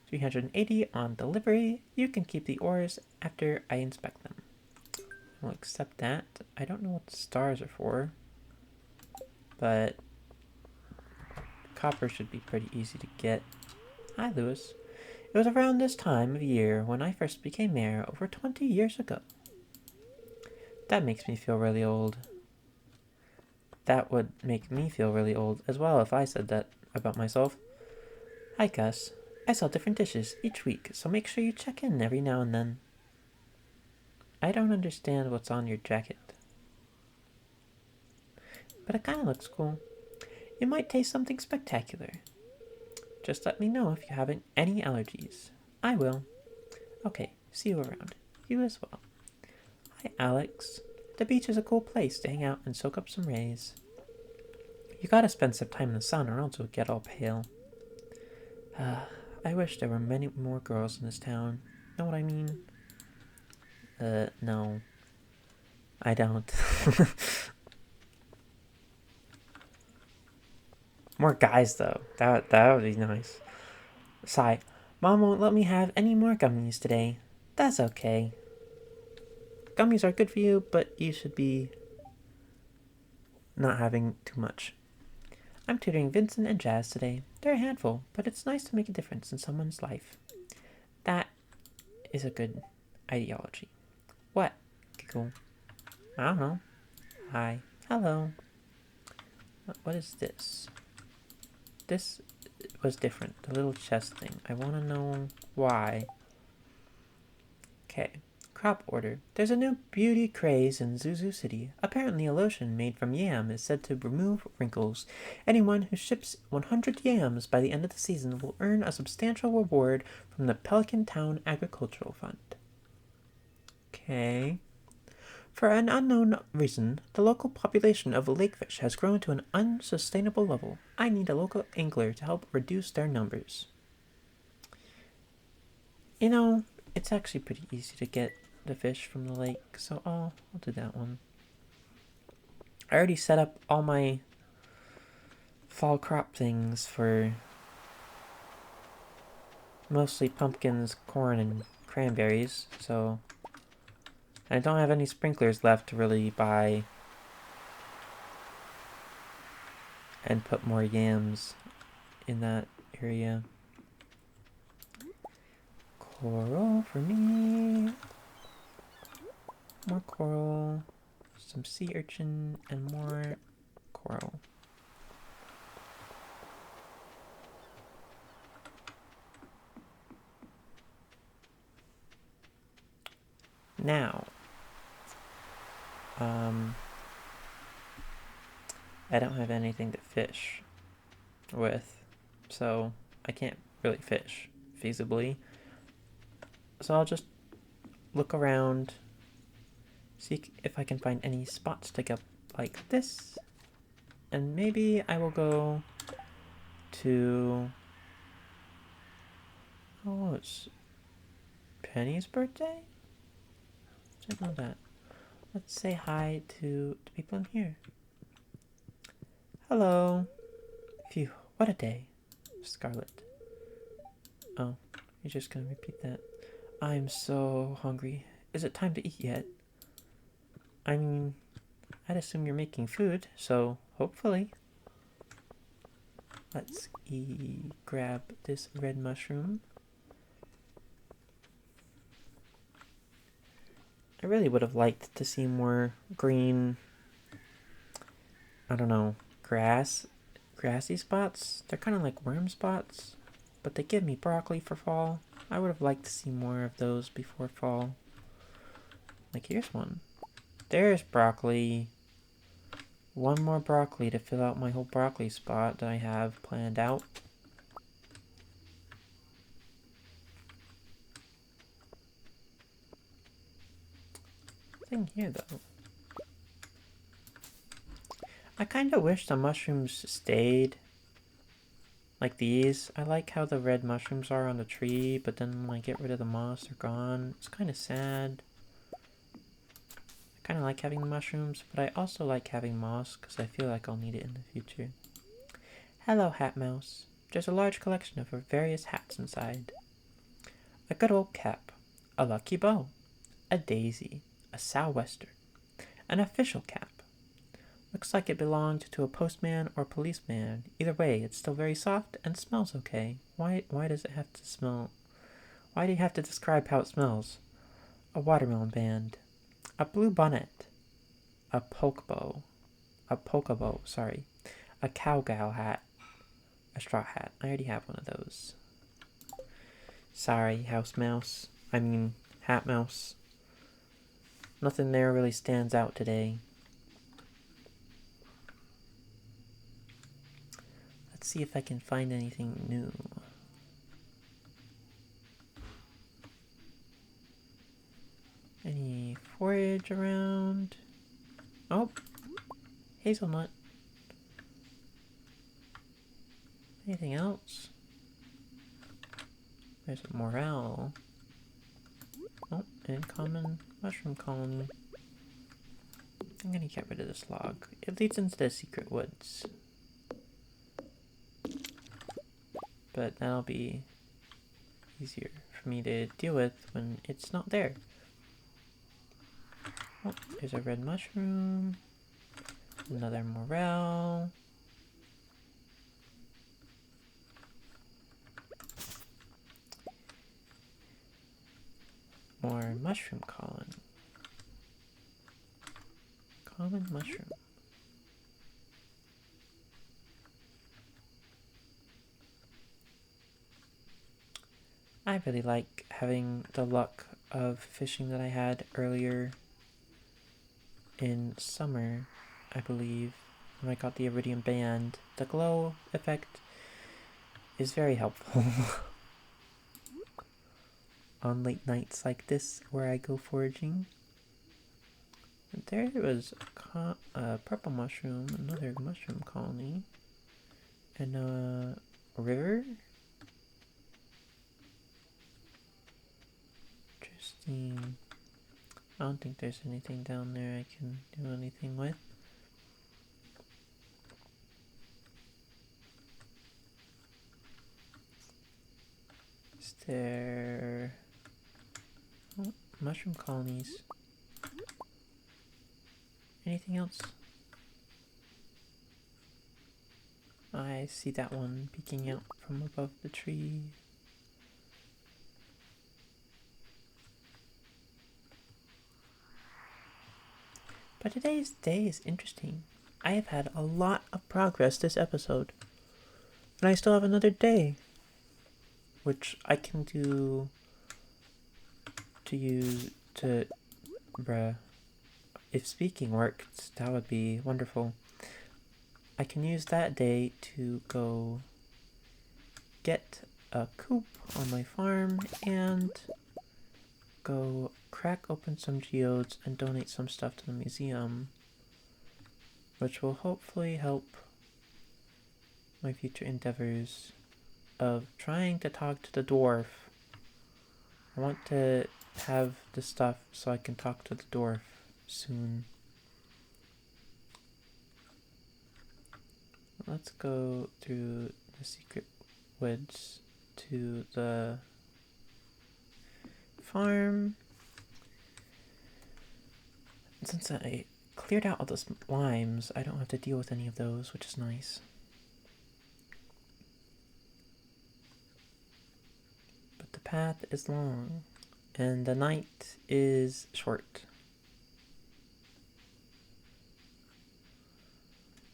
380 on delivery. You can keep the ores after I inspect them. I'll accept that. I don't know what the stars are for, but copper should be pretty easy to get. Hi, Lewis. It was around this time of year when I first became mayor over 20 years ago. That makes me feel really old. That would make me feel really old as well if I said that about myself. Hi, Gus. I sell different dishes each week, so make sure you check in every now and then. I don't understand what's on your jacket, but it kind of looks cool. You might taste something spectacular. Just let me know if you have any allergies. I will. Okay, see you around. You as well. Hi, Alex. The beach is a cool place to hang out and soak up some rays. You gotta spend some time in the sun or else you'll get all pale. I wish there were many more girls in this town. Know what I mean? No. I don't. More guys, though. That would be nice. Sigh. Mom won't let me have any more gummies today. That's okay. Gummies are good for you, but you should be not having too much. I'm tutoring Vincent and Jazz today. They're a handful, but it's nice to make a difference in someone's life. That is a good ideology. What? Giggle. I don't know. Hi. Hello. What is this? This was different. The little chest thing. I want to know why. Okay. Crop order. There's a new beauty craze in Zuzu City. Apparently a lotion made from yam is said to remove wrinkles. Anyone who ships 100 yams by the end of the season will earn a substantial reward from the Pelican Town Agricultural Fund. Okay. For an unknown reason, the local population of lakefish has grown to an unsustainable level. I need a local angler to help reduce their numbers. You know, it's actually pretty easy to get the fish from the lake, so I'll do that one. I already set up all my fall crop things for mostly pumpkins, corn, and cranberries, so I don't have any sprinklers left to really buy and put more yams in that area. Coral for me. More coral. Some sea urchin and more coral. Now, I don't have anything to fish with, so I can't really fish feasibly. So I'll just look around, See if I can find any spots to go like this. And maybe I will go to... Oh, it's Penny's birthday? Didn't know that. Let's say hi to the people in here. Hello. Phew, what a day. Scarlet. Oh, you're just gonna repeat that. I'm so hungry. Is it time to eat yet? I mean, I'd assume you're making food, so hopefully. Let's grab this red mushroom. I really would have liked to see more green, I don't know, grassy spots. They're kind of like worm spots, but they give me broccoli for fall. I would have liked to see more of those before fall. Like, here's one. There's broccoli. One more broccoli to fill out my whole broccoli spot that I have planned out. Thing here, though. I kind of wish the mushrooms stayed like these. I like how the red mushrooms are on the tree, but then when I get rid of the moss, they're gone. It's kind of sad. I kind of like having the mushrooms, but I also like having moss because I feel like I'll need it in the future. Hello, Hat Mouse. There's a large collection of various hats inside. A good old cap, a lucky bow, a daisy, a sou'wester, an official cap. Looks like it belonged to a postman or policeman. Either way, it's still very soft and smells okay. Why does it have to smell? Why do you have to describe how it smells? A watermelon band, a blue bonnet, a polka bow, sorry, a cowgirl hat, a straw hat. I already have one of those. Sorry, house mouse. I mean, hat mouse. Nothing there really stands out today. Let's see if I can find anything new. Any forage around? Oh, hazelnut. Anything else? There's a morel. Oh, uncommon mushroom colony. I'm gonna get rid of this log. It leads into the secret woods. But that'll be easier for me to deal with when it's not there. Oh, there's a red mushroom. Another morel. More mushroom colony. Common mushroom. I really like having the luck of fishing that I had earlier in summer, I believe, when I got the iridium band. The glow effect is very helpful on late nights like this where I go foraging. And there was a purple mushroom, another mushroom colony, and a river. Interesting. I don't think there's anything down there I can do anything with. Is there... Oh, mushroom colonies. Anything else? I see that one peeking out from above the tree. But today's day is interesting. I have had a lot of progress this episode. And I still have another day. Which I can do to use to... Bruh. If speaking worked, that would be wonderful. I can use that day to go get a coop on my farm and go crack open some geodes and donate some stuff to the museum, which will hopefully help my future endeavors of trying to talk to the dwarf. I want to have the stuff so I can talk to the dwarf soon. Let's go through the secret woods to the farm. Since I cleared out all those limes, I don't have to deal with any of those, which is nice. But the path is long, and the night is short.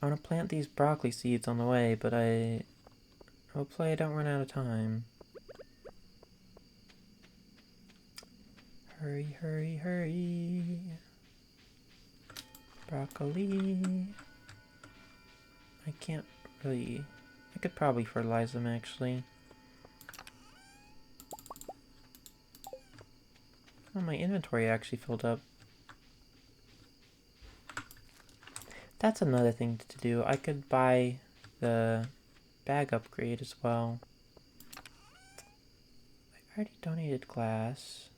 I want to plant these broccoli seeds on the way, but hopefully I don't run out of time. Hurry, hurry, hurry. Broccoli. I can't really... I could probably fertilize them, actually. Oh, my inventory actually filled up. That's another thing to do. I could buy the bag upgrade as well. I already donated glass.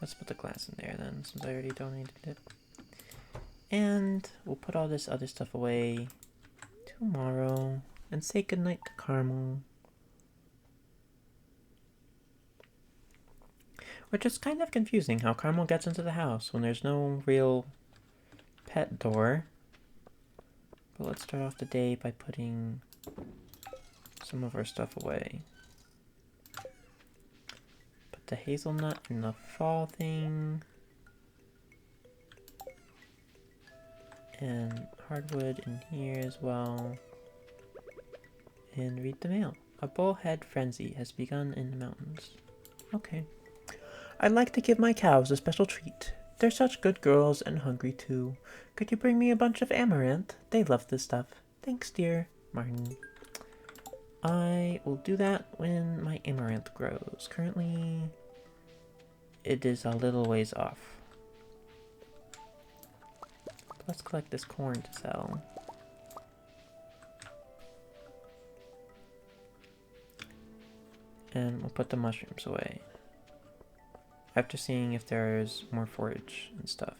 Let's put the glass in there then, since I already donated it. And we'll put all this other stuff away tomorrow and say goodnight to Carmel. Which is kind of confusing how Carmel gets into the house when there's no real pet door. But let's start off the day by putting some of our stuff away. Put the hazelnut in the fall thing. And hardwood in here as well. And read the mail. A bullhead frenzy has begun in the mountains. Okay. I'd like to give my cows a special treat. They're such good girls and hungry too. Could you bring me a bunch of amaranth? They love this stuff. Thanks, dear. Martin. I will do that when my amaranth grows. Currently, it is a little ways off. Let's collect this corn to sell. And we'll put the mushrooms away. After seeing if there's more forage and stuff.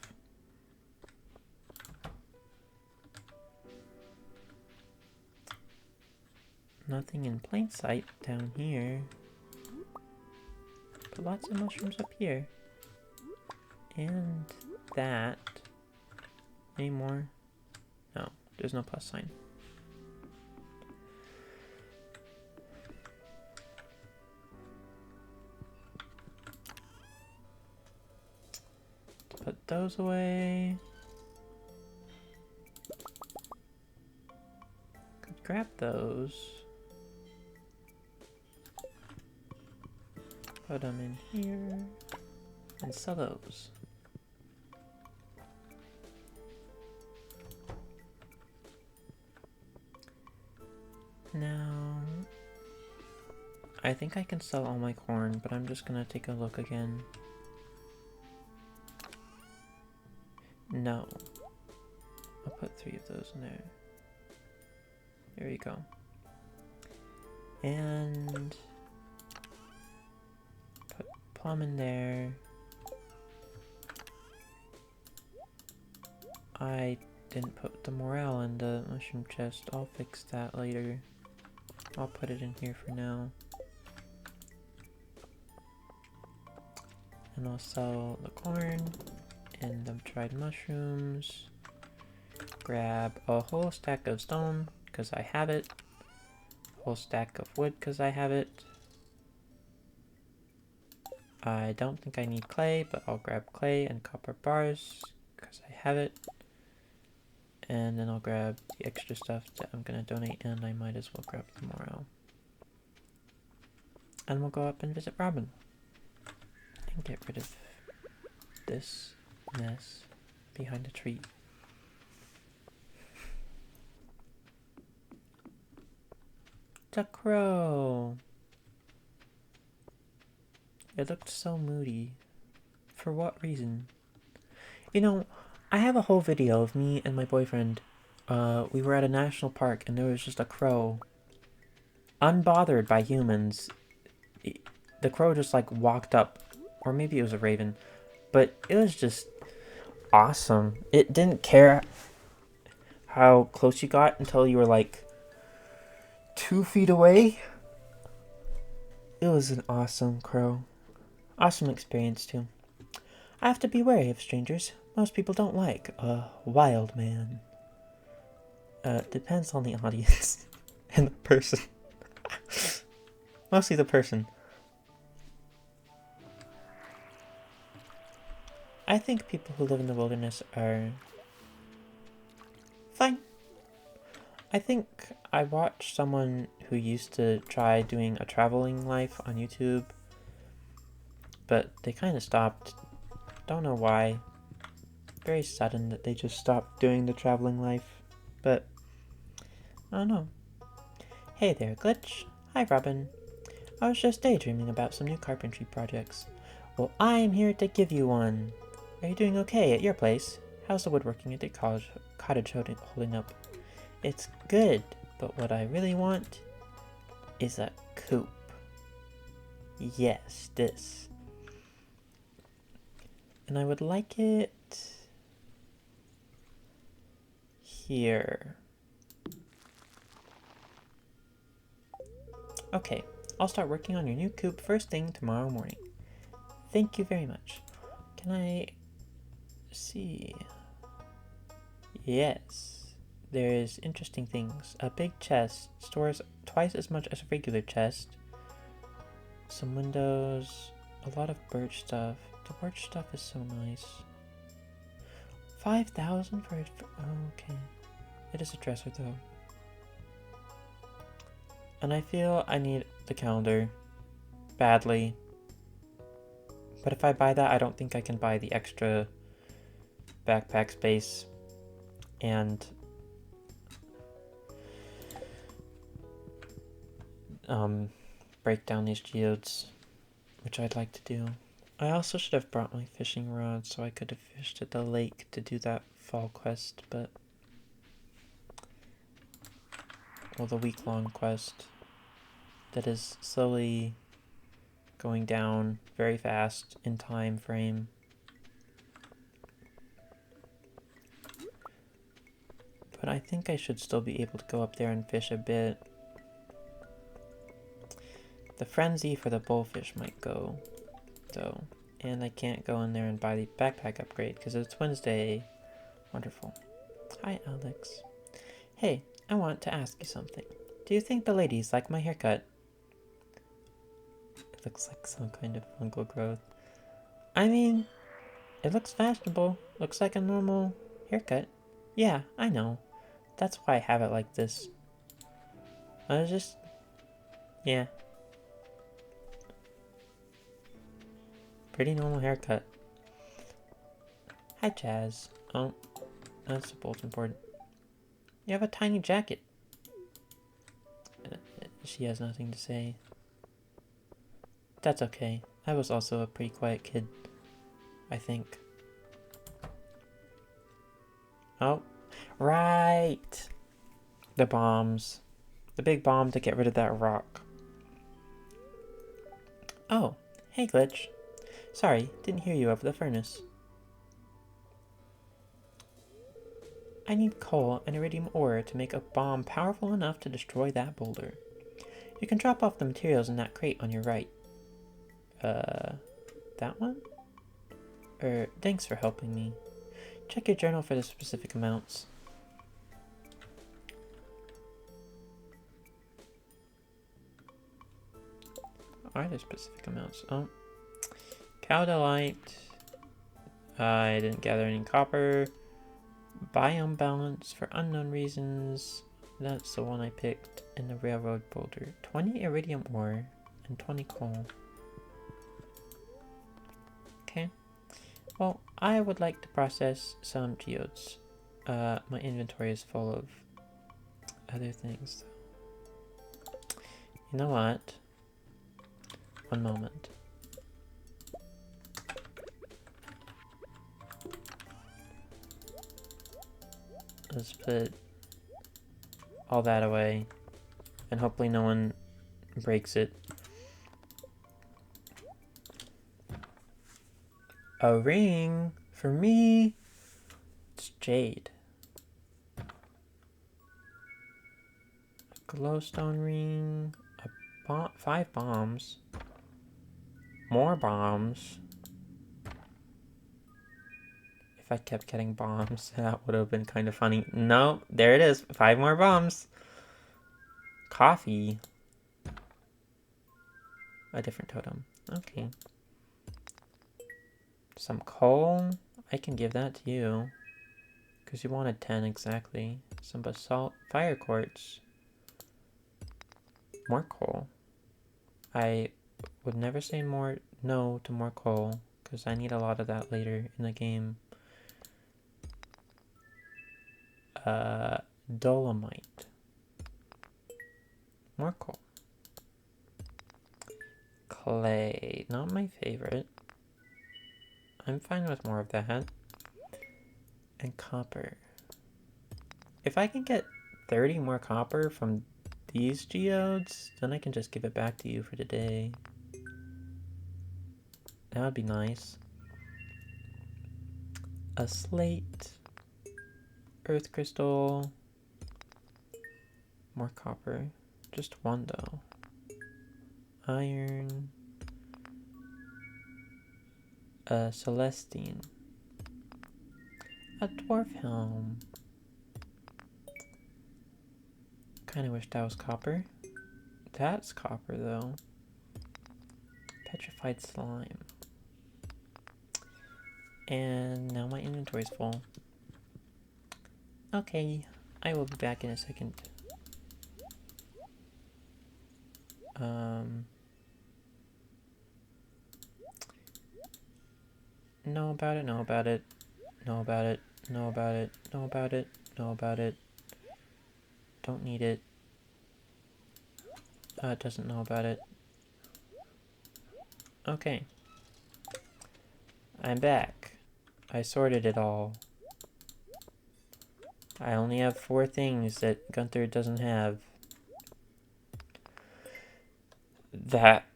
Nothing in plain sight down here. But lots of mushrooms up here. And that. Any more? No, there's no plus sign. Put those away. Could grab those. Put them in here. And sell those. Now, I think I can sell all my corn, but I'm just gonna take a look again. No. I'll put 3 of those in there. There you go. And put plum in there. I didn't put the morale in the mushroom chest. I'll fix that later. I'll put it in here for now. And I'll sell the corn and the dried mushrooms. Grab a whole stack of stone, because I have it. A whole stack of wood, because I have it. I don't think I need clay, but I'll grab clay and copper bars, because I have it. And then I'll grab the extra stuff that I'm going to donate, and I might as well grab the morale. And we'll go up and visit Robin. And get rid of this mess behind a tree. a crow. It looked so moody. For what reason? You know, I have a whole video of me and my boyfriend. We were at a national park and there was just a crow. Unbothered by humans. The crow just like walked up. Or maybe it was a raven. But it was just awesome. It didn't care how close you got until you were like 2 feet away. It was an awesome crow. Awesome experience too. I have to be wary of strangers. Most people don't like a wild man. Depends on the audience and the person. Mostly the person. I think people who live in the wilderness are fine. I think I watched someone who used to try doing a traveling life on YouTube, but they kind of stopped. Don't know why. Very sudden that they just stopped doing the traveling life, but I don't know. Hey there, Glitch. Hi, Robin. I was just daydreaming about some new carpentry projects. Well, I'm here to give you one. Are you doing okay at your place? How's the woodworking at your cottage holding up? It's good, but what I really want is a coop. Yes, this. And I would like it here. Okay, I'll start working on your new coop first thing tomorrow morning. Thank you very much. Can I see? Yes, there's interesting things. A big chest stores twice as much as a regular chest. Some windows, a lot of birch stuff. The birch stuff is so nice. 5,000 for it. Oh, okay. It is a dresser though. And I feel I need the calendar badly. But if I buy that, I don't think I can buy the extra backpack space and break down these geodes, which I'd like to do. I also should have brought my fishing rod so I could have fished at the lake to do that fall quest, but well, the week-long quest that is slowly going down very fast in time frame. But I think I should still be able to go up there and fish a bit. The frenzy for the bullfish might go, though. And I can't go in there and buy the backpack upgrade because it's Wednesday. Wonderful. Hi, Alex. Hey, I want to ask you something. Do you think the ladies like my haircut? It looks like some kind of fungal growth. I mean, it looks fashionable. Looks like a normal haircut. Yeah, I know. That's why I have it like this. I was just... yeah. Pretty normal haircut. Hi, Chaz. Oh, that's the bulletin board. You have a tiny jacket. She has nothing to say. That's okay. I was also a pretty quiet kid, I think. Oh, right! The bombs. The big bomb to get rid of that rock. Oh, hey Glitch. Sorry, didn't hear you over the furnace. I need coal and iridium ore to make a bomb powerful enough to destroy that boulder. You can drop off the materials in that crate on your right. That one? Thanks for helping me. Check your journal for the specific amounts. Are there specific amounts? Oh. Caldolite. I didn't gather any copper. Biome balance for unknown reasons. That's the one I picked in the railroad boulder. 20 iridium ore and 20 coal. Okay. Well, I would like to process some geodes. My inventory is full of other things. You know what? One moment. Let's put all that away. And hopefully no one breaks it. A ring for me. It's jade. A glowstone ring. 5 bombs. More bombs. If I kept getting bombs, that would have been kind of funny. No, there it is. 5 more bombs. Coffee. A different totem. Okay. Some coal. I can give that to you. Because you wanted 10 exactly. Some basalt. Fire quartz. More coal. I would never say no to more coal. Because I need a lot of that later in the game. Dolomite. More coal. Clay. Not my favorite. I'm fine with more of that. And copper. If I can get 30 more copper from these geodes, then I can just give it back to you for today. That would be nice. A slate. Earth crystal. More copper. Just one though. Iron. A celestine. A dwarf helm. Kinda wish that was copper. That's copper though. Petrified slime. And now my inventory's full. Okay, I will be back in a second. Know about it, know about it, know about it, know about it, know about it, know about it. Don't need it. It doesn't know about it. Okay. I'm back. I sorted it all. I only have 4 things that Gunther doesn't have. That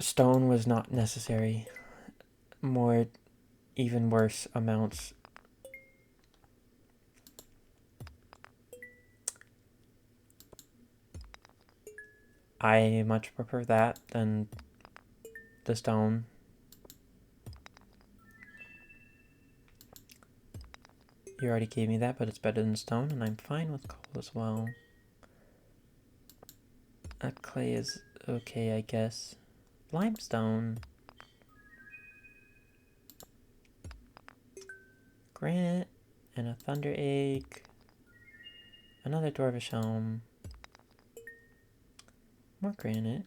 stone was not necessary. More, even worse amounts. I much prefer that than the stone. You already gave me that, but it's better than stone, and I'm fine with coal as well. That clay is okay, I guess. Limestone. Granite. And a thunder egg. Another dwarvish helm. More granite.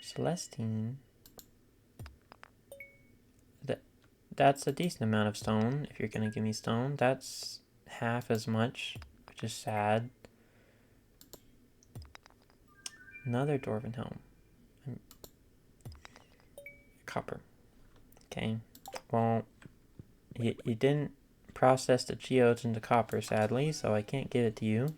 Celestine. That's a decent amount of stone, if you're gonna give me stone. That's half as much, which is sad. Another dwarven helm. Copper. Okay. Well, you didn't process the geodes into copper, sadly, so I can't give it to you.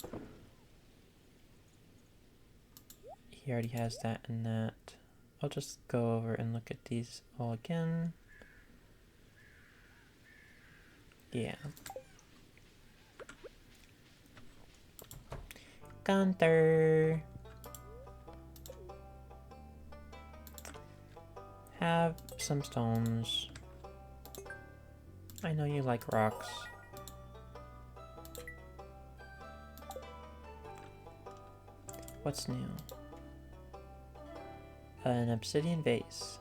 He already has that and that. I'll just go over and look at these all again. Yeah. Gunther. Have some stones. I know you like rocks. What's new? An obsidian vase.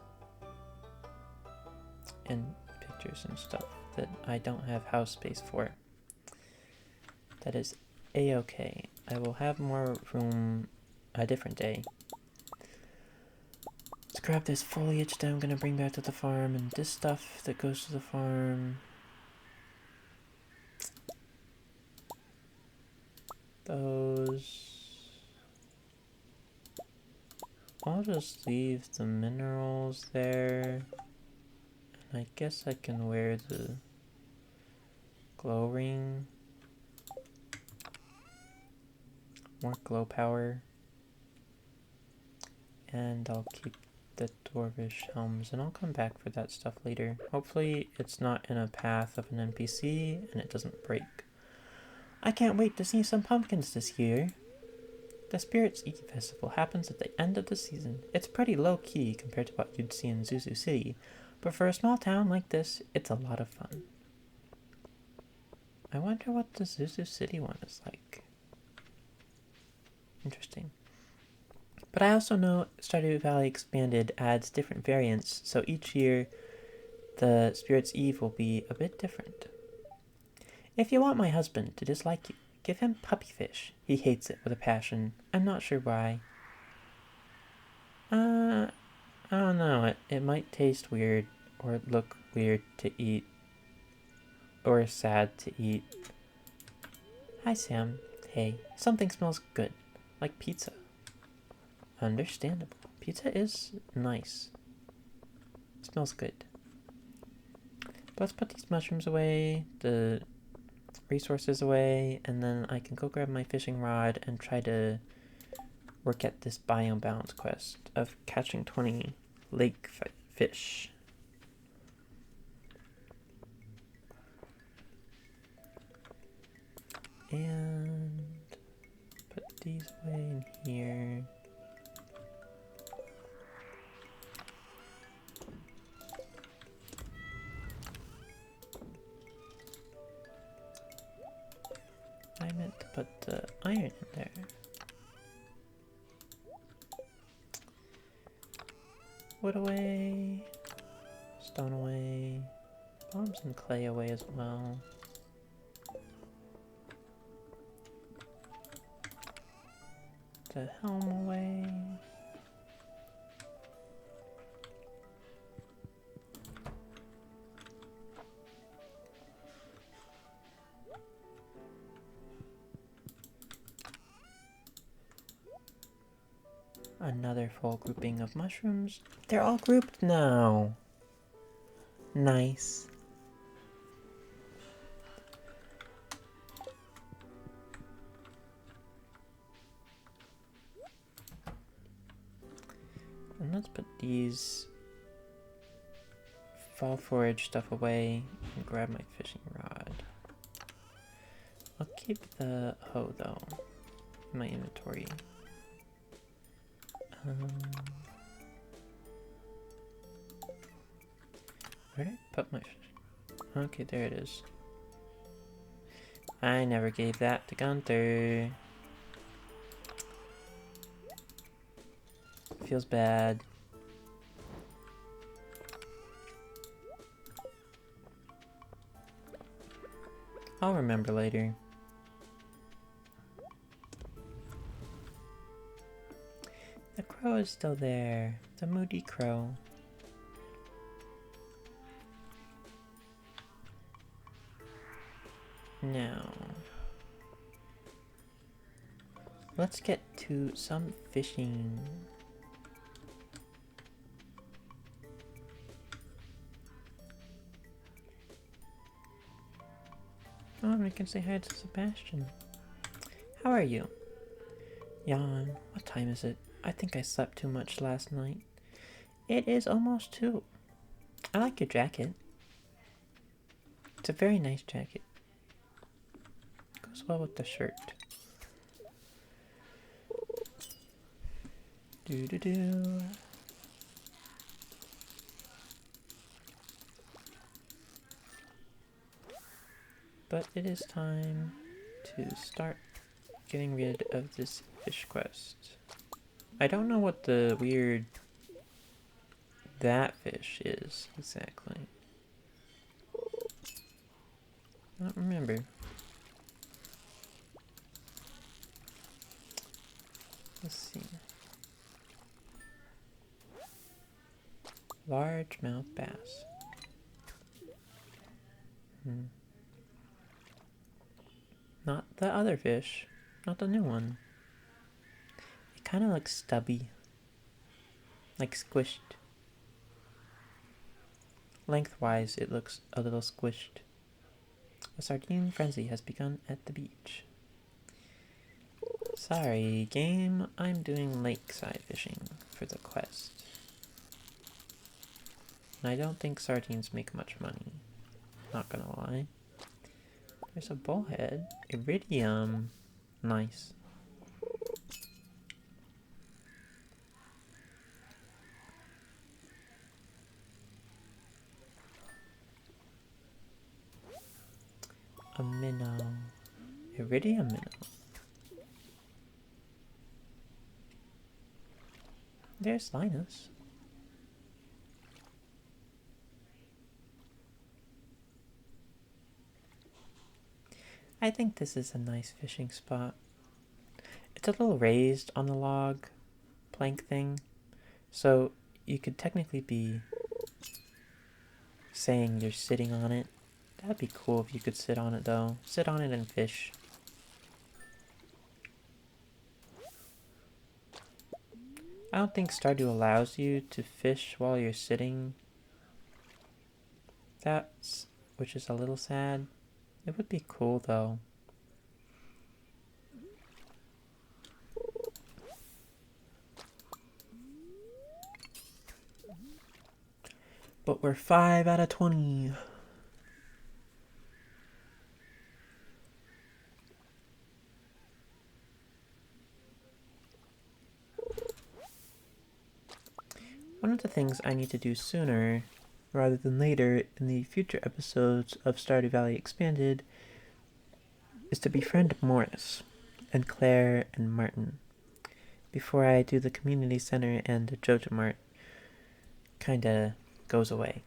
And pictures and stuff that I don't have house space for. That is a-okay. I will have more room a different day. Let's grab this foliage that I'm gonna bring back to the farm, and this stuff that goes to the farm. Those. I'll just leave the minerals there. I guess I can wear the glow ring. More glow power. And I'll keep the dwarvish helms, and I'll come back for that stuff later. Hopefully it's not in a path of an NPC and it doesn't break. I can't wait to see some pumpkins this year. The Spirits Eve Festival happens at the end of the season. It's pretty low-key compared to what you'd see in Zuzu City, but for a small town like this, it's a lot of fun. I wonder what the Zuzu City one is like. Interesting. But I also know Stardew Valley Expanded adds different variants, so each year the Spirits Eve will be a bit different. If you want my husband to dislike you, give him puppyfish. He hates it with a passion. I'm not sure why. I don't know. It might taste weird, or look weird to eat, or sad to eat. Hi, Sam. Hey, something smells good, like pizza. Understandable. Pizza is nice. It smells good. But let's put these mushrooms away, the resources away, and then I can go grab my fishing rod and try to work at this biome balance quest of catching 20 lake fish. And put these away in here. I meant to put the iron in there. Wood away. Stone away. Bombs and clay away as well. The helm away. Another full grouping of mushrooms. They're all grouped now. Nice. And let's put these fall forage stuff away and grab my fishing rod. I'll keep the hoe though in my inventory. Where did I put my fish? Okay, there it is. I never gave that to Gunther. Feels bad. I'll remember later. The crow is still there. The moody crow. Now, let's get to some fishing. Oh, and I can say hi to Sebastian. How are you? Yawn. What time is it? I think I slept too much last night. It is almost 2. I like your jacket. It's a very nice jacket. Goes well with the shirt. Do-do-do. But it is time to start getting rid of this fish quest. I don't know what the weird that fish is exactly. I don't remember. Let's see. Largemouth bass. Not the other fish. Not the new one. It kind of looks stubby. like squished. Lengthwise, it looks a little squished. A sardine frenzy has begun at the beach. Sorry, game. I'm doing lakeside fishing for the quest. And I don't think sardines make much money. Not gonna lie. There's a bullhead. Iridium. Nice. A minnow. Iridium minnow. There's Linus. I think this is a nice fishing spot. It's a little raised on the log plank thing, so you could technically be saying you're sitting on it. That'd be cool if you could sit on it though. Sit on it and fish. I don't think Stardew allows you to fish while you're sitting. Which is a little sad. It would be cool though. But we're 5 out of 20. One of the things I need to do sooner, rather than later, in the future episodes of Stardew Valley Expanded, is to befriend Morris, and Claire, and Martin, before I do the community center and the Jojo Mart kinda goes away.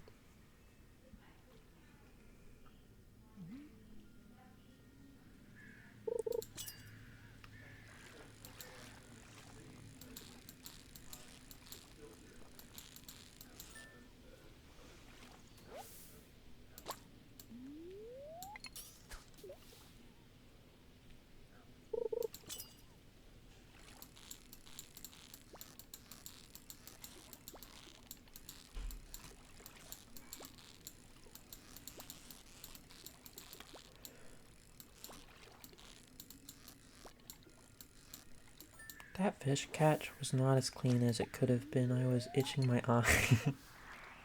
That fish catch was not as clean as it could have been. I was itching my eye.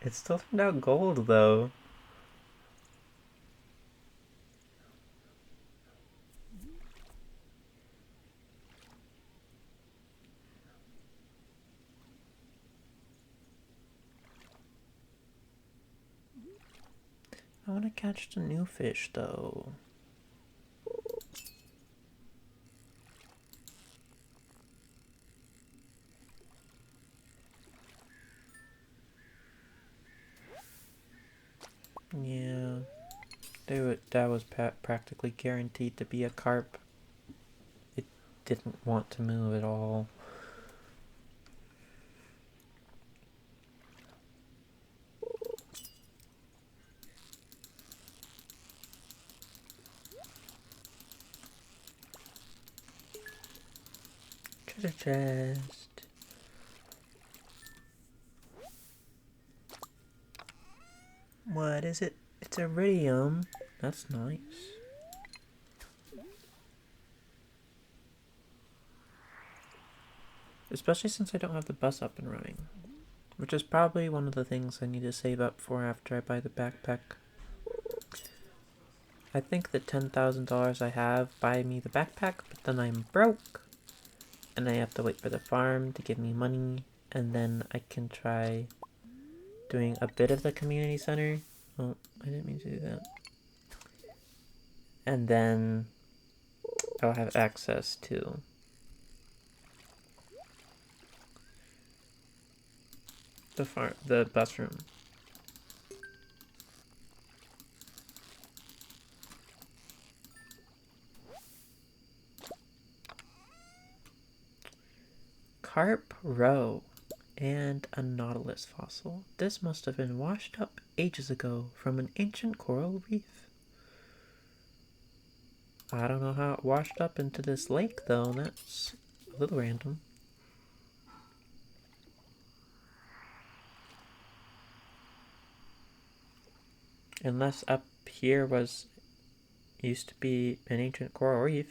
It still turned out gold though. I want to catch the new fish though. Yeah, that was practically guaranteed to be a carp. It didn't want to move at all. Treasure chest. What is it? It's iridium. That's nice. Especially since I don't have the bus up and running. Which is probably one of the things I need to save up for after I buy the backpack. I think the $10,000 I have buy me the backpack, but then I'm broke. And I have to wait for the farm to give me money. And then I can try doing a bit of the community center. Oh, I didn't mean to do that. And then I'll have access to the bus room. Carp roe and a nautilus fossil. This must have been washed up ages ago from an ancient coral reef. I don't know how it washed up into this lake though. That's a little random. Unless up here used to be an ancient coral reef.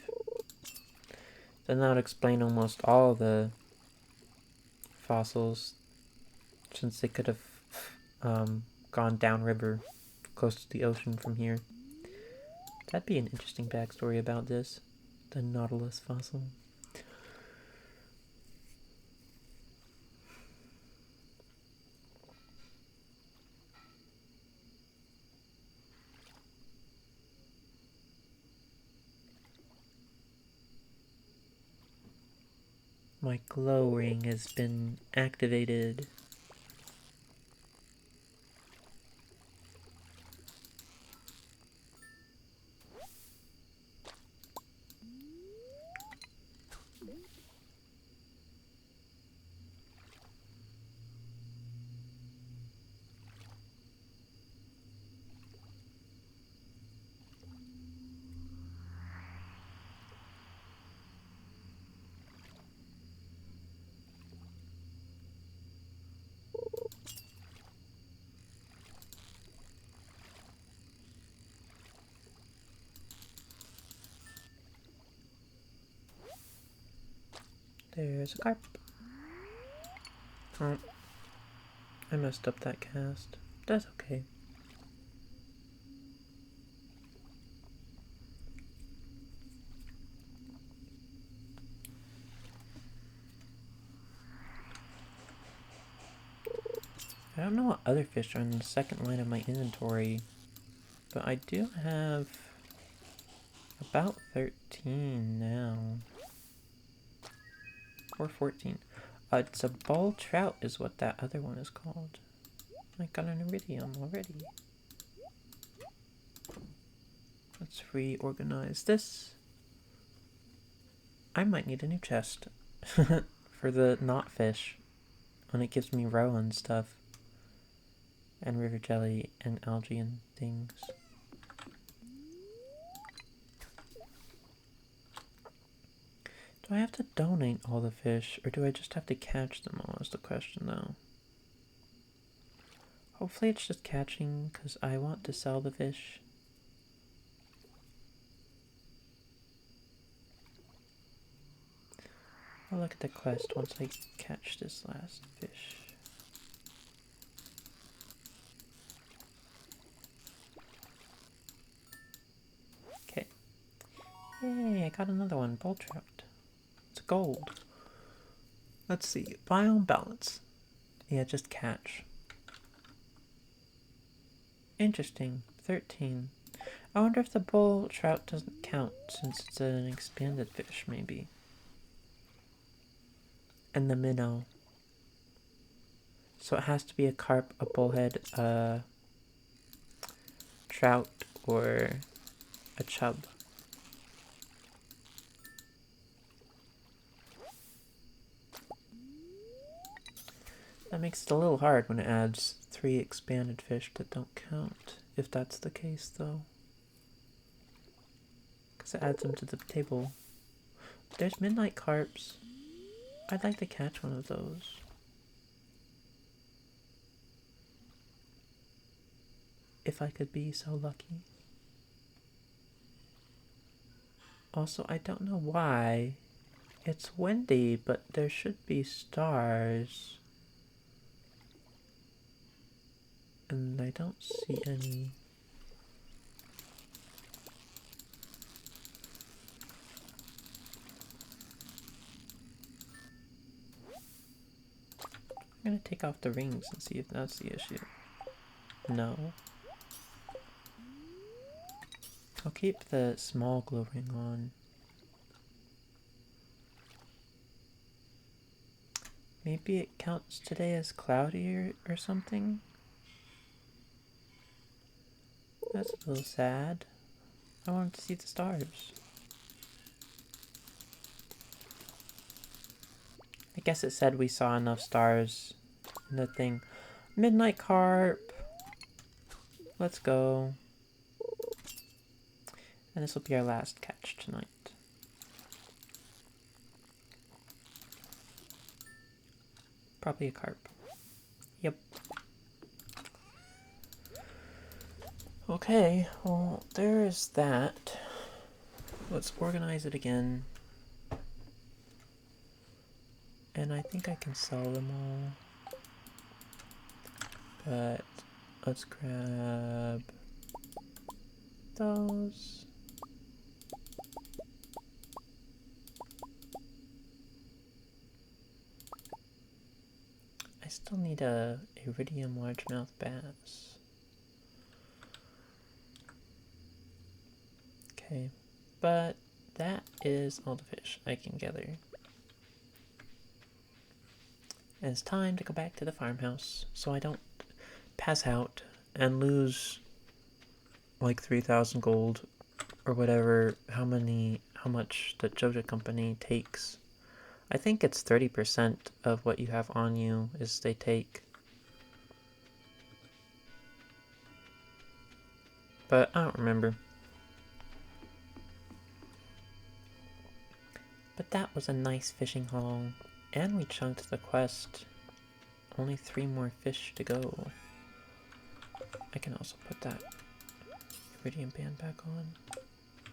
Then that would explain almost all the fossils, since they could have gone downriver close to the ocean from here. That'd be an interesting backstory about this. The Nautilus fossil. My glow ring has been activated. There's a carp. Oh, I messed up that cast. That's okay. I don't know what other fish are in the second line of my inventory, but I do have about 13 now. Or 14. It's a bull trout is what that other one is called. I got an iridium already. Let's reorganize this. I might need a new chest for the knot fish when it gives me roe and stuff. And river jelly and algae and things. Do I have to donate all the fish, or do I just have to catch them all is the question though. Hopefully it's just catching, because I want to sell the fish. I'll look at the quest once I catch this last fish. Okay. Yay, I got another one, bull trout. It's gold. Let's see, biome balance. Yeah, just catch. Interesting, 13. I wonder if the bull trout doesn't count since it's an expanded fish, maybe. And the minnow. So it has to be a carp, a bullhead, a trout, or a chub. That makes it a little hard when it adds 3 expanded fish that don't count, if that's the case though. Because it adds them to the table. There's midnight carps. I'd like to catch one of those. If I could be so lucky. Also, I don't know why. It's windy, but there should be stars. And I don't see any. I'm gonna take off the rings and see if that's the issue. No. I'll keep the small glow ring on. Maybe it counts today as cloudy or something? That's a little sad. I wanted to see the stars. I guess it said we saw enough stars in the thing. Midnight carp! Let's go. And this will be our last catch tonight. Probably a carp. Yep. Okay, well, there is that. Let's organize it again. And I think I can sell them all. But let's grab those. I still need a iridium largemouth bass. Okay, but that is all the fish I can gather. And it's time to go back to the farmhouse so I don't pass out and lose like 3,000 gold or whatever, how much the Joja company takes. I think it's 30% of what you have on you is they take. But I don't remember. But that was a nice fishing haul. And we chunked the quest. Only 3 more fish to go. I can also put that iridium band back on.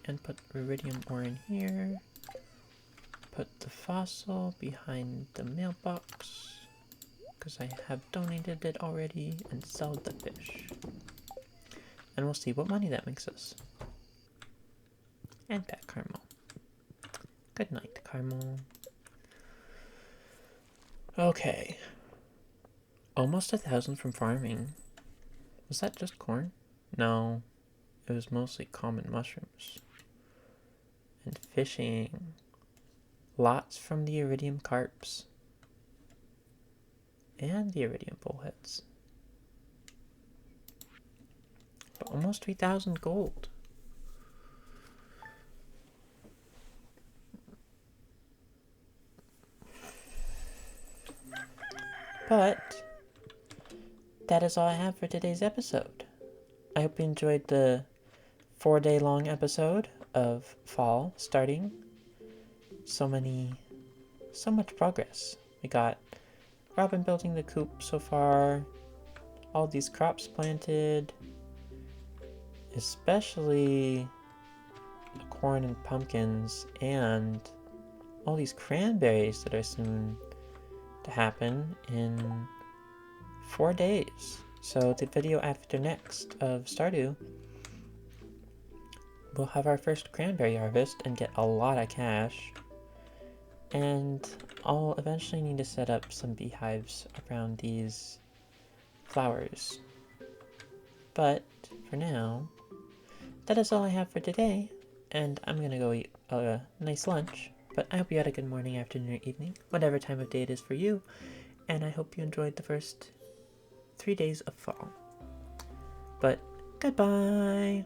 And put iridium ore in here. Put the fossil behind the mailbox. Because I have donated it already. And sell the fish. And we'll see what money that makes us. And pet Carmel. Good night, Carmel. Okay. Almost 1,000 from farming. Was that just corn? No. It was mostly common mushrooms. And fishing. Lots from the iridium carps. And the iridium bullheads. But almost 3,000 gold. But that is all I have for today's episode. I hope you enjoyed the 4-day long episode of fall starting. So much progress. We got Robin building the coop so far, all these crops planted, especially corn and pumpkins, and all these cranberries that are soon to happen in 4 days. So the video after next of Stardew, we'll have our first cranberry harvest and get a lot of cash. And I'll eventually need to set up some beehives around these flowers. But for now, that is all I have for today, and I'm gonna go eat a nice lunch. But I hope you had a good morning, afternoon, or evening, whatever time of day it is for you, and I hope you enjoyed the first 3 days of fall. But goodbye!